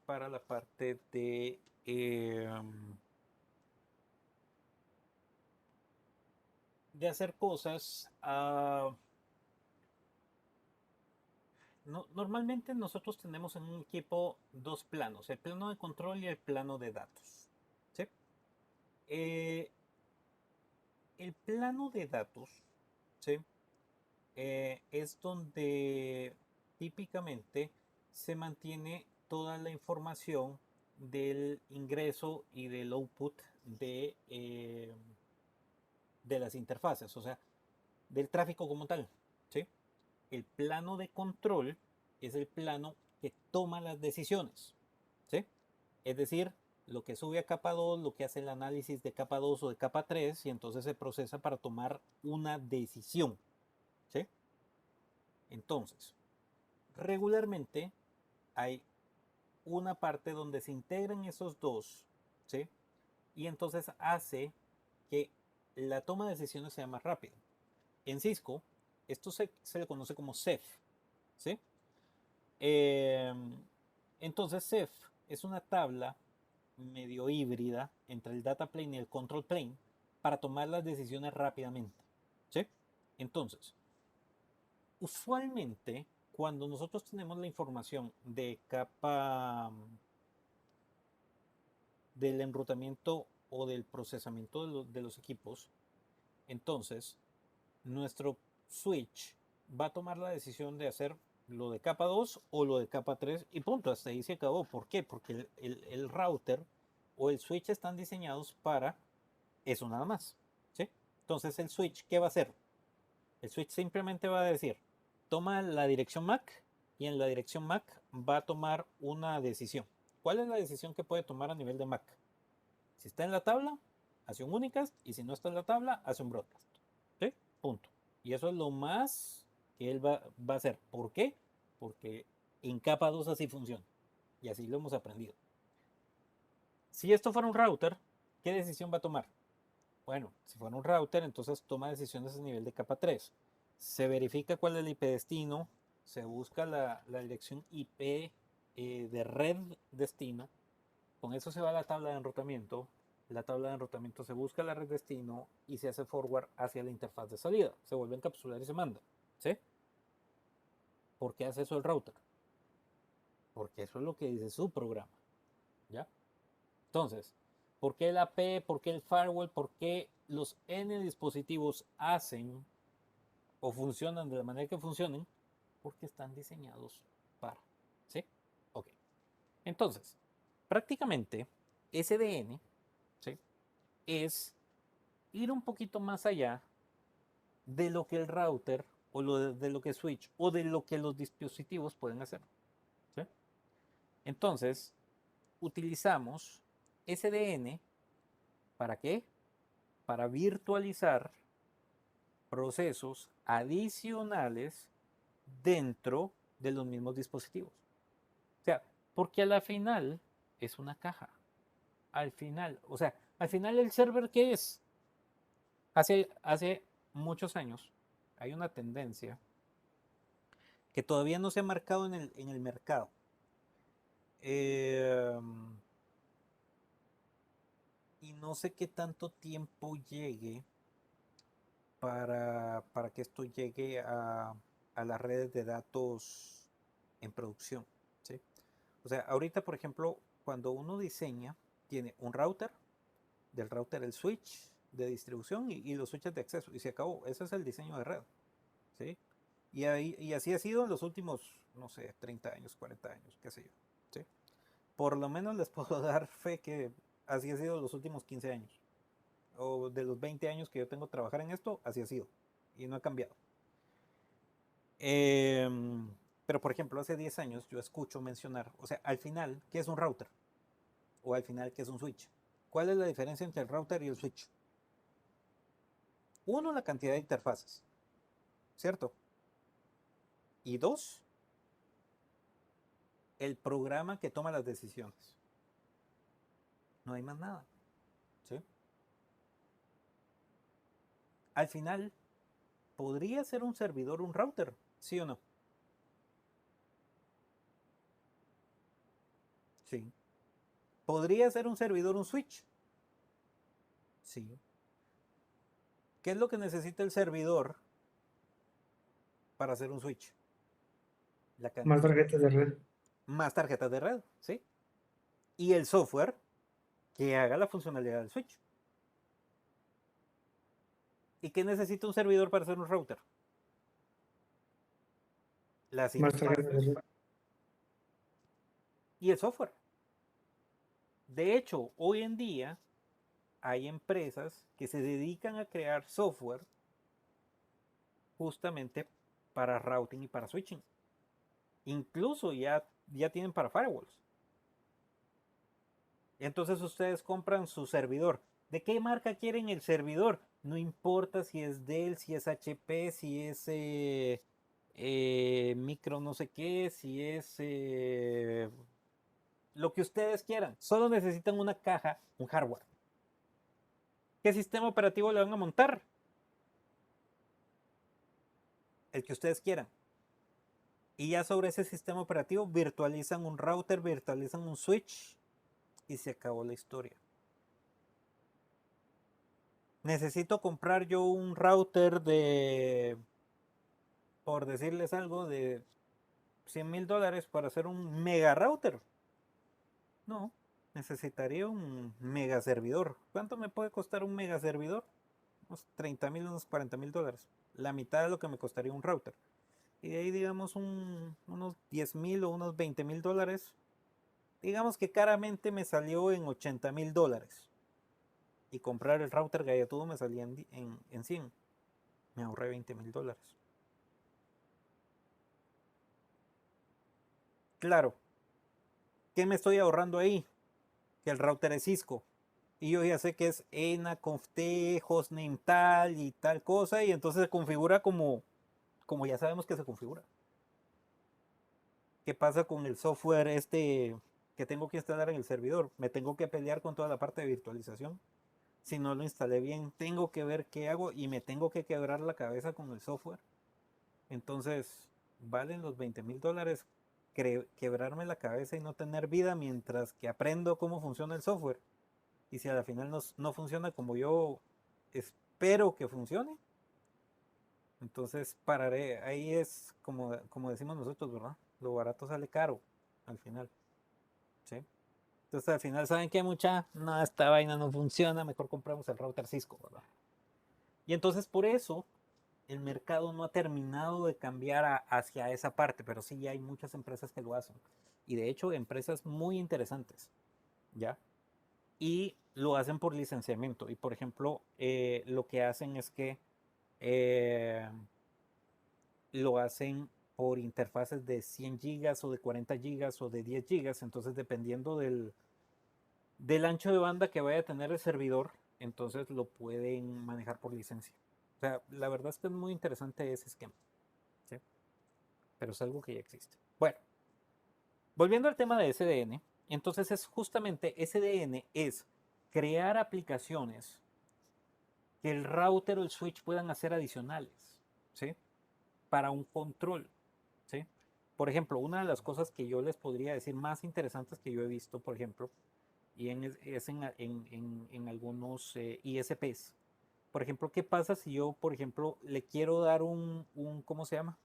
para la parte de hacer cosas. Normalmente nosotros tenemos en un equipo dos planos, el plano de control y el plano de datos, ¿sí? Eh, el plano de datos, ¿sí? Es donde típicamente se mantiene toda la información del ingreso y del output de las interfaces, o sea, del tráfico como tal. ¿Sí? El plano de control es el plano que toma las decisiones. ¿Sí? Es decir, lo que sube a capa 2, lo que hace el análisis de capa 2 o de capa 3 y entonces se procesa para tomar una decisión. ¿Sí? Entonces, regularmente hay una parte donde se integran esos dos, ¿sí? Y entonces hace que la toma de decisiones sea más rápida. En Cisco, esto se le conoce como Ceph, ¿sí? Eh, entonces Ceph es una tabla medio híbrida entre el data plane y el control plane para tomar las decisiones rápidamente, ¿sí? Entonces, usualmente cuando nosotros tenemos la información de capa del enrutamiento o del procesamiento de los equipos, entonces nuestro switch va a tomar la decisión de hacer lo de capa 2 o lo de capa 3 y punto, hasta ahí se acabó. ¿Por qué? Porque el router o el switch están diseñados para eso nada más. ¿Sí? Entonces el switch, ¿qué va a hacer? El switch simplemente va a decir, toma la dirección MAC y en la dirección MAC va a tomar una decisión. ¿Cuál es la decisión que puede tomar a nivel de MAC? Si está en la tabla, hace un unicast y si no está en la tabla, hace un broadcast. ¿Sí? Punto. Y eso es lo más que él va a hacer. ¿Por qué? Porque en capa 2 así funciona. Y así lo hemos aprendido. Si esto fuera un router, ¿qué decisión va a tomar? Bueno, si fuera un router, entonces toma decisiones a nivel de capa 3. Se verifica cuál es el IP destino, se busca la dirección IP de red destino, con eso se va a la tabla de enrutamiento, la tabla de enrutamiento se busca la red destino y se hace forward hacia la interfaz de salida, se vuelve a encapsular y se manda. ¿Sí? ¿Por qué hace eso el router? Porque eso es lo que dice su programa. ¿Ya? Entonces, ¿por qué el AP? ¿Por qué el firewall? ¿Por qué los N dispositivos hacen o funcionan de la manera que funcionen? Porque están diseñados para. ¿Sí? Ok. Entonces, prácticamente SDN, ¿sí? Es ir un poquito más allá de lo que el router o de lo que switch o de lo que los dispositivos pueden hacer. ¿Sí? Entonces, utilizamos SDN ¿para qué? Para virtualizar procesos adicionales dentro de los mismos dispositivos. O sea, porque a la final es una caja. Al final, o sea, al final el server, ¿qué es? Hace muchos años hay una tendencia que todavía no se ha marcado en el mercado. Eh, y no sé qué tanto tiempo llegue para que esto llegue a las redes de datos en producción. ¿Sí? O sea, ahorita, por ejemplo, cuando uno diseña, tiene un router, del router el switch de distribución y los switches de acceso, y se acabó. Ese es el diseño de red. ¿Sí? Y así ha sido en los últimos, no sé, 30 años, 40 años, qué sé yo. ¿Sí? Por lo menos les puedo dar fe que así ha sido los últimos 15 años. O de los 20 años que yo tengo trabajar en esto, así ha sido. Y no ha cambiado. Pero, por ejemplo, hace 10 años yo escucho mencionar, o sea, al final, ¿qué es un router? O al final, ¿qué es un switch? ¿Cuál es la diferencia entre el router y el switch? Uno, la cantidad de interfaces, ¿cierto? Y dos, el programa que toma las decisiones. No hay más nada, ¿sí? Al final, ¿podría ser un servidor un router? ¿Sí o no? Sí. ¿Podría ser un servidor un switch? Sí. ¿Qué es lo que necesita el servidor para hacer un switch? La Más tarjetas de red. más tarjetas de red, ¿sí? Y el software que haga la funcionalidad del switch. ¿Y qué necesita un servidor para hacer un router? Las Más tarjetas de interfaces red. y el software. De hecho, hoy en día hay empresas que se dedican a crear software justamente para routing y para switching. Incluso ya tienen para firewalls. Entonces ustedes compran su servidor. ¿De qué marca quieren el servidor? No importa si es Dell, si es HP, si es micro no sé qué, si es lo que ustedes quieran. Solo necesitan una caja, un hardware. ¿Qué sistema operativo le van a montar? El que ustedes quieran. Y ya sobre ese sistema operativo virtualizan un router, virtualizan un switch y se acabó la historia. Necesito comprar yo un router de, por decirles algo, de $100,000 para hacer un mega router. No, necesitaría un mega servidor. ¿Cuánto me puede costar un mega servidor? Unos 30,000, unos $40,000. La mitad de lo que me costaría un router. Y de ahí, digamos, unos 10,000 o unos $20,000. Digamos que caramente me salió en $80,000. Y comprar el router galletudo me salía en 100. Me ahorré $20,000. Claro, ¿qué me estoy ahorrando ahí? Que el router es Cisco. Y yo ya sé que es ENA, CONFT, hostname tal y tal cosa. Y entonces se configura como ya sabemos que se configura. ¿Qué pasa con el software que tengo que instalar en el servidor? Me tengo que pelear con toda la parte de virtualización. Si no lo instalé bien, tengo que ver qué hago y me tengo que quebrar la cabeza con el software. Entonces, valen los $20,000 quebrarme la cabeza y no tener vida mientras que aprendo cómo funciona el software. Y si al final no funciona como yo espero que funcione, entonces pararé. Ahí es como decimos nosotros, ¿verdad? Lo barato sale caro al final. ¿Sí? Entonces al final, ¿saben qué? No, esta vaina no funciona, mejor compramos el router Cisco, ¿verdad? Y entonces por eso el mercado no ha terminado de cambiar hacia esa parte, pero sí hay muchas empresas que lo hacen. Y de hecho, empresas muy interesantes, ¿ya? Y lo hacen por licenciamiento. Y por ejemplo, lo que hacen es que eh, lo hacen por interfaces de 100 gigas o de 40 gigas o de 10 gigas. Entonces, dependiendo del ancho de banda que vaya a tener el servidor, entonces lo pueden manejar por licencia. O sea, la verdad es que es muy interesante ese esquema, ¿sí? Pero es algo que ya existe. Bueno, volviendo al tema de SDN, entonces es justamente SDN es crear aplicaciones que el router o el switch puedan hacer adicionales, ¿sí? Para un control, ¿sí? Por ejemplo, una de las cosas que yo les podría decir más interesantes que yo he visto, por ejemplo, y es en algunos ISPs. Por ejemplo, ¿qué pasa si yo, por ejemplo, le quiero dar ¿cómo se llama?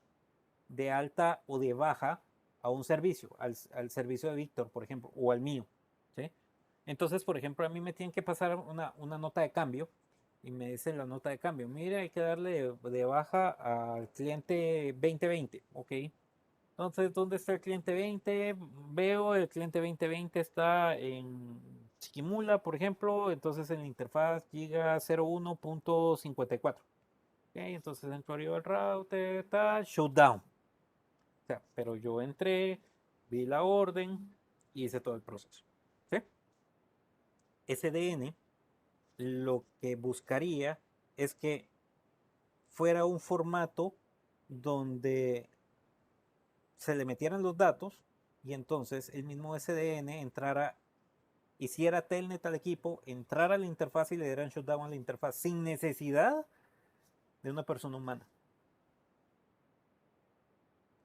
De alta o de baja a un servicio, al servicio de Víctor, por ejemplo, o al mío, ¿sí? Entonces, por ejemplo, a mí me tienen que pasar una nota de cambio y me dicen la nota de cambio. Mira, hay que darle de baja al cliente 2020, ¿ok? Entonces, ¿dónde está el cliente 20? Veo el cliente 2020 está en Chiquimula, por ejemplo, entonces en la interfaz giga 01.54. Ok, entonces entro yo al router, está shutdown. O sea, pero yo entré, vi la orden y hice todo el proceso. ¿Sí? SDN lo que buscaría es que fuera un formato donde se le metieran los datos y entonces el mismo SDN entrara, hiciera telnet al equipo, entrara a la interfaz y le dieran shutdown a la interfaz sin necesidad de una persona humana.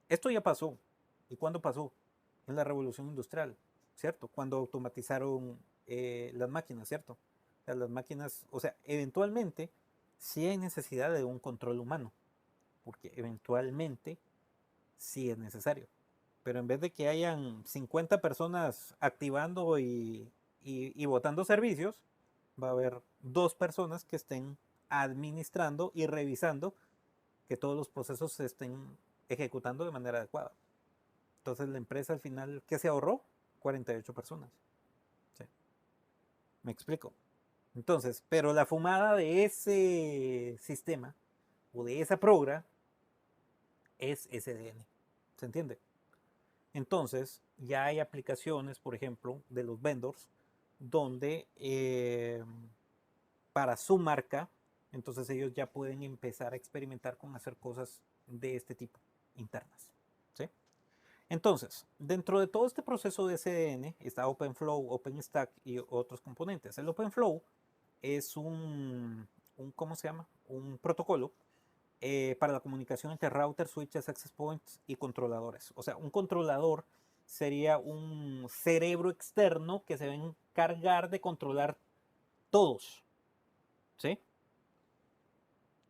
Esto ya pasó. ¿Y cuándo pasó? En la revolución industrial, ¿cierto? Cuando automatizaron las máquinas, ¿cierto? O sea, las máquinas, o sea, eventualmente sí hay necesidad de un control humano, porque eventualmente sí es necesario. Pero en vez de que hayan 50 personas activando y botando servicios, va a haber dos personas que estén administrando y revisando que todos los procesos se estén ejecutando de manera adecuada. Entonces la empresa al final, ¿qué se ahorró? 48 personas. Sí. ¿Me explico? Entonces, pero la fumada de ese sistema o de esa progra es SDN. ¿Se entiende? Entonces, ya hay aplicaciones, por ejemplo, de los vendors, donde para su marca, entonces ellos ya pueden empezar a experimentar con hacer cosas de este tipo, internas. ¿Sí? Entonces, dentro de todo este proceso de SDN está OpenFlow, OpenStack y otros componentes. El OpenFlow es ¿cómo se llama? Un protocolo para la comunicación entre routers, switches, access points y controladores. O sea, un controlador sería un cerebro externo que se va a encargar de controlar todos. ¿Sí?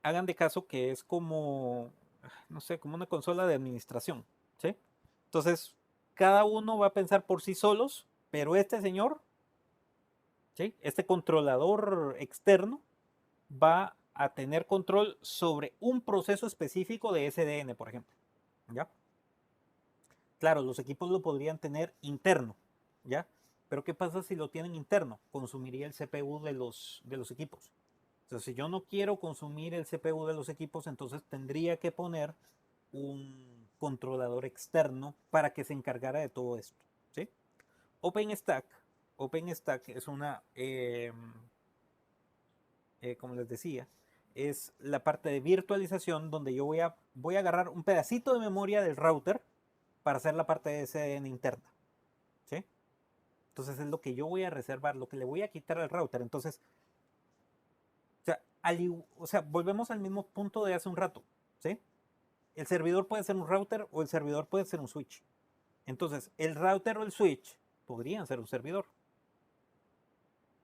Hagan de caso que es como, no sé, como una consola de administración. ¿Sí? Entonces, cada uno va a pensar por sí solos, pero este señor, ¿sí? Este controlador externo, va a tener control sobre un proceso específico de SDN, por ejemplo. ¿Ya? Claro, los equipos lo podrían tener interno, ¿ya? Pero ¿qué pasa si lo tienen interno? Consumiría el CPU de los equipos. Entonces, si yo no quiero consumir el CPU de los equipos, entonces tendría que poner un controlador externo para que se encargara de todo esto, ¿sí? OpenStack, OpenStack es como les decía, es la parte de virtualización donde yo voy a agarrar un pedacito de memoria del router para hacer la parte de SDN interna. ¿Sí? Entonces es lo que yo voy a reservar, lo que le voy a quitar al router. Entonces, o sea, volvemos al mismo punto de hace un rato. ¿Sí? El servidor puede ser un router o el servidor puede ser un switch. Entonces, el router o el switch podrían ser un servidor.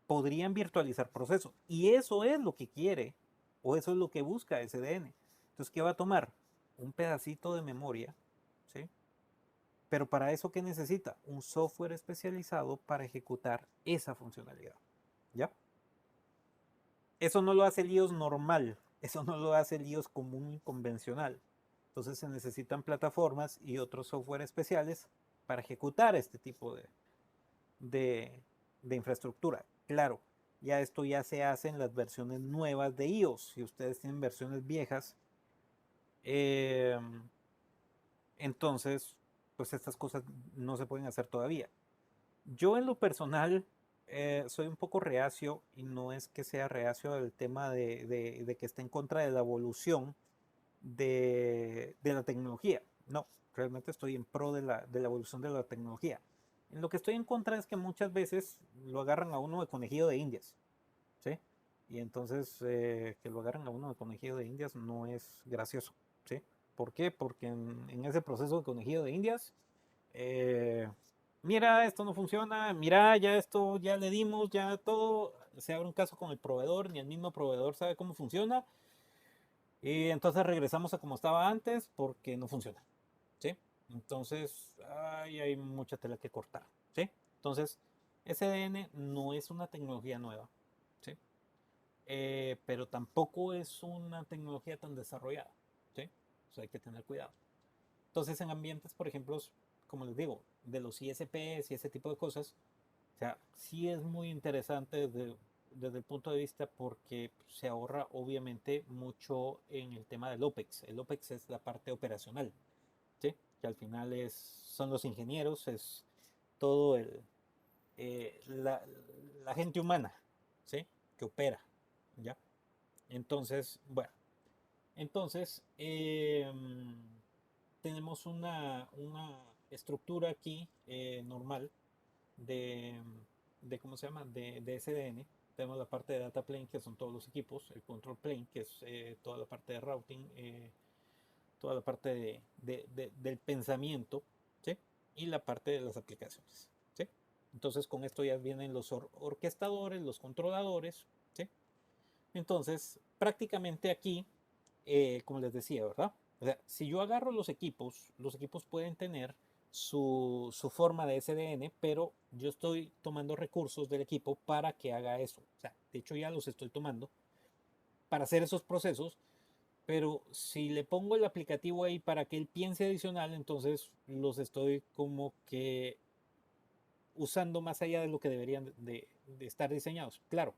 Podrían virtualizar procesos. Y eso es lo que quiere o eso es lo que busca SDN. Entonces, ¿qué va a tomar? Un pedacito de memoria, ¿sí? Pero para eso, ¿qué necesita? Un software especializado para ejecutar esa funcionalidad. ¿Ya? Eso no lo hace el iOS normal. Eso no lo hace el iOS común y convencional. Entonces se necesitan plataformas y otros software especiales para ejecutar este tipo de, de infraestructura. Claro, ya esto ya se hace en las versiones nuevas de iOS. Si ustedes tienen versiones viejas, eh, entonces, pues estas cosas no se pueden hacer todavía. Yo en lo personal soy un poco reacio y no es que sea reacio del tema de que esté en contra de la evolución de la tecnología. No, realmente estoy en pro de la evolución de la tecnología. En lo que estoy en contra es que muchas veces lo agarran a uno de conejillo de indias, ¿sí? Y entonces que lo agarran a uno de conejillo de indias no es gracioso, ¿sí? ¿Por qué? Porque en ese proceso de conejillo de indias, eh, mira, esto no funciona, mira, ya esto ya le dimos, ya todo, se abre un caso con el proveedor, ni el mismo proveedor sabe cómo funciona, y entonces regresamos a como estaba antes porque no funciona, ¿sí? Entonces, hay mucha tela que cortar, ¿sí? Entonces, SDN no es una tecnología nueva, ¿sí? Pero tampoco es una tecnología tan desarrollada, ¿sí? O sea, hay que tener cuidado. Entonces, en ambientes, por ejemplo, como les digo, de los ISPs y ese tipo de cosas, o sea, sí es muy interesante desde el punto de vista porque se ahorra obviamente mucho en el tema del OPEX. El OPEX es la parte operacional, ¿sí? Que al final son los ingenieros, es todo la gente humana, ¿sí? Que opera, ¿ya? Entonces, bueno, entonces tenemos una estructura aquí normal de, ¿cómo se llama? De SDN. Tenemos la parte de data plane, que son todos los equipos, el control plane, que es toda la parte de routing, toda la parte del pensamiento, ¿sí? Y la parte de las aplicaciones, ¿sí? Entonces con esto ya vienen los orquestadores, los controladores, ¿sí? Entonces prácticamente aquí, como les decía, ¿verdad? O sea, si yo agarro los equipos pueden tener su forma de SDN, pero yo estoy tomando recursos del equipo para que haga eso. O sea, de hecho ya los estoy tomando para hacer esos procesos, pero si le pongo el aplicativo ahí para que él piense adicional, entonces los estoy como que usando más allá de lo que deberían de estar diseñados. Claro,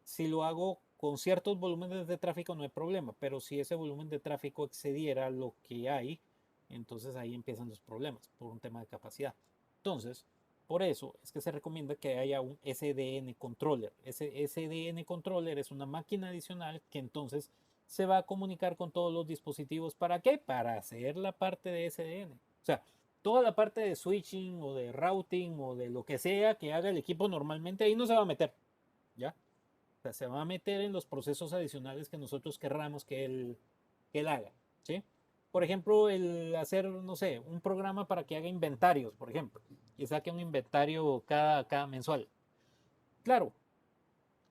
si lo hago con ciertos volúmenes de tráfico no hay problema, pero si ese volumen de tráfico excediera lo que hay, entonces ahí empiezan los problemas por un tema de capacidad. Entonces, por eso es que se recomienda que haya un SDN controller. Ese SDN controller es una máquina adicional que entonces se va a comunicar con todos los dispositivos. ¿Para qué? Para hacer la parte de SDN. O sea, toda la parte de switching o de routing o de lo que sea que haga el equipo normalmente ahí no se va a meter. ¿Ya? O sea, se va a meter en los procesos adicionales que nosotros querramos que él haga. ¿Sí? Por ejemplo, el hacer, no sé, un programa para que haga inventarios, por ejemplo, y saque un inventario cada mensual. Claro,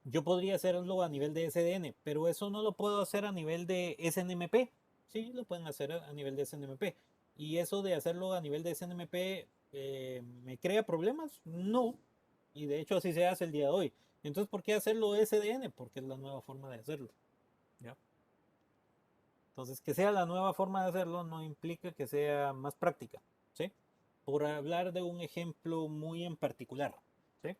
yo podría hacerlo a nivel de SDN, pero eso no lo puedo hacer a nivel de SNMP. Sí, lo pueden hacer a nivel de SNMP. ¿Y eso de hacerlo a nivel de SNMP me crea problemas? No. Y de hecho así se hace el día de hoy. Entonces, ¿por qué hacerlo SDN? Porque es la nueva forma de hacerlo. ¿Ya? Entonces, que sea la nueva forma de hacerlo no implica que sea más práctica. ¿Sí? Por hablar de un ejemplo muy en particular. ¿Sí?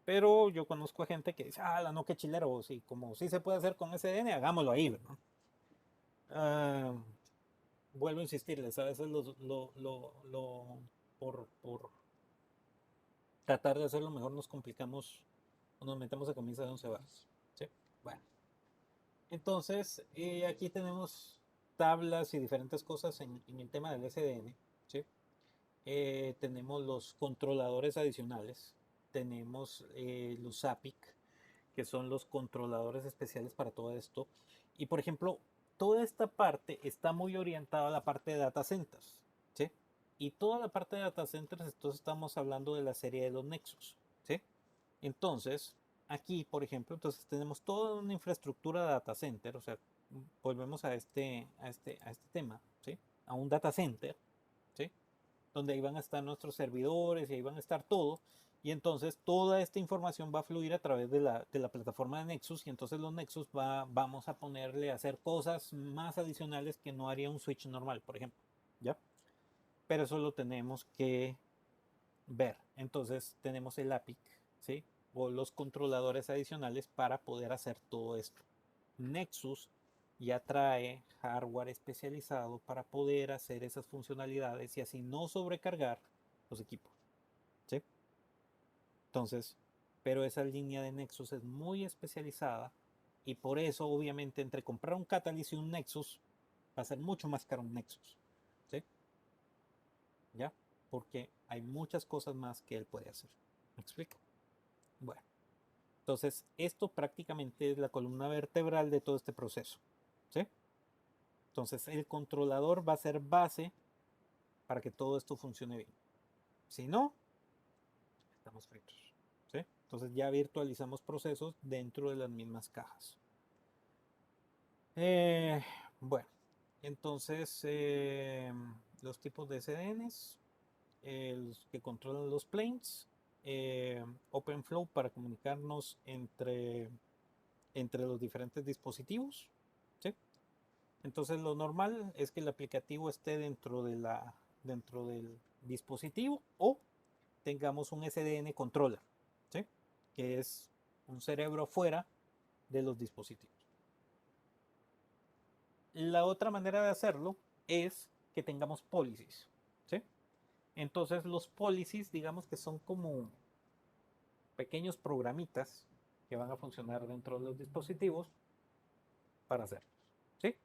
Pero yo conozco a gente que dice, ah, no, qué chilero, sí, como sí se puede hacer con SDN, hagámoslo ahí, ¿no? Ah, vuelvo a insistirles, a veces por tratar de hacerlo mejor nos complicamos o nos metemos a camisa de 11 varas. ¿Sí? Bueno, entonces aquí tenemos tablas y diferentes cosas en el tema del SDN. ¿Sí? Tenemos los controladores adicionales, tenemos los APIC, que son los controladores especiales para todo esto. Y por ejemplo, toda esta parte está muy orientada a la parte de data centers. ¿Sí? Y toda la parte de data centers, entonces estamos hablando de la serie de los Nexus. ¿Sí? Entonces, aquí, por ejemplo, entonces tenemos toda una infraestructura de data center, o sea, volvemos a este tema, ¿sí? A un data center, ¿sí? Donde ahí van a estar nuestros servidores y ahí van a estar todo. Y entonces toda esta información va a fluir a través de la plataforma de Nexus y entonces los Nexus vamos a ponerle a hacer cosas más adicionales que no haría un switch normal, por ejemplo. ¿Ya? Pero eso lo tenemos que ver. Entonces tenemos el APIC, ¿sí? O los controladores adicionales para poder hacer todo esto. Nexus ya trae hardware especializado para poder hacer esas funcionalidades y así no sobrecargar los equipos. ¿Sí? Entonces, pero esa línea de Nexus es muy especializada y por eso obviamente entre comprar un Catalyst y un Nexus va a ser mucho más caro un Nexus. ¿Sí? ¿Ya? Porque hay muchas cosas más que él puede hacer. ¿Me explico? Bueno, entonces esto prácticamente es la columna vertebral de todo este proceso. ¿Sí? Entonces el controlador va a ser base para que todo esto funcione bien. Si no, estamos fritos. ¿Sí? Entonces ya virtualizamos procesos dentro de las mismas cajas. Eh, bueno, entonces los tipos de SDNs, los que controlan los planes, OpenFlow para comunicarnos entre los diferentes dispositivos. ¿Sí? Entonces lo normal es que el aplicativo esté dentro del dispositivo o tengamos un SDN controller, ¿sí? Que es un cerebro fuera de los dispositivos. La otra manera de hacerlo es que tengamos policies, ¿sí? Entonces los policies, digamos que son como pequeños programitas que van a funcionar dentro de los dispositivos para hacerlos, ¿sí?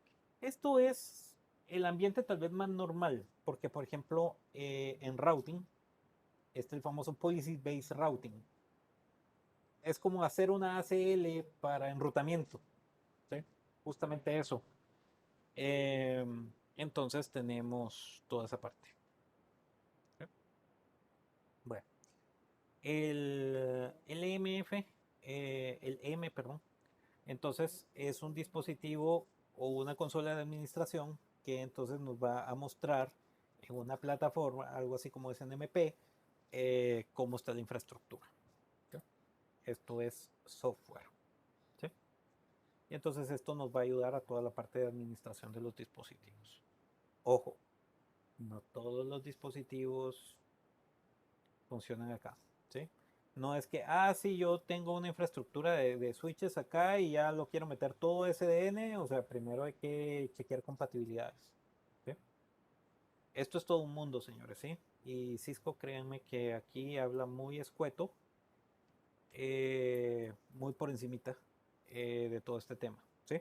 Esto es el ambiente tal vez más normal, porque por ejemplo en routing, el famoso Policy Based Routing, es como hacer una ACL para enrutamiento, ¿sí? Justamente eso. Eh, entonces tenemos toda esa parte. ¿Sí? Bueno, el EMF, el M, perdón, entonces es un dispositivo o una consola de administración que entonces nos va a mostrar en una plataforma, algo así como SNMP, cómo está la infraestructura. ¿Sí? Esto es software. ¿Sí? Y entonces esto nos va a ayudar a toda la parte de administración de los dispositivos. Ojo, no todos los dispositivos funcionan acá. ¿Sí? No es que, sí, yo tengo una infraestructura de switches acá y ya lo quiero meter todo SDN. O sea, primero hay que chequear compatibilidades. ¿Sí? Esto es todo un mundo, señores, ¿sí? Y Cisco, créanme que aquí habla muy escueto, muy por encimita de todo este tema, ¿sí?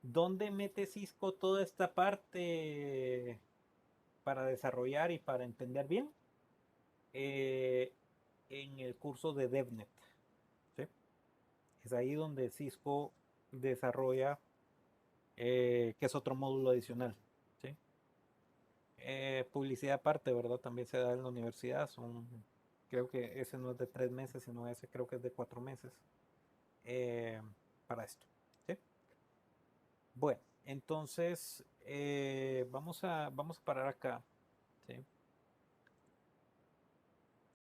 ¿Dónde mete Cisco toda esta parte para desarrollar y para entender bien? Eh, en el curso de DevNet, ¿sí? Es ahí donde Cisco desarrolla, que es otro módulo adicional, ¿sí? Publicidad aparte, ¿verdad? También se da en la universidad. Creo que ese no es de 3 meses, sino ese creo que es de 4 meses, eh, para esto, ¿sí? Bueno, entonces vamos a parar acá.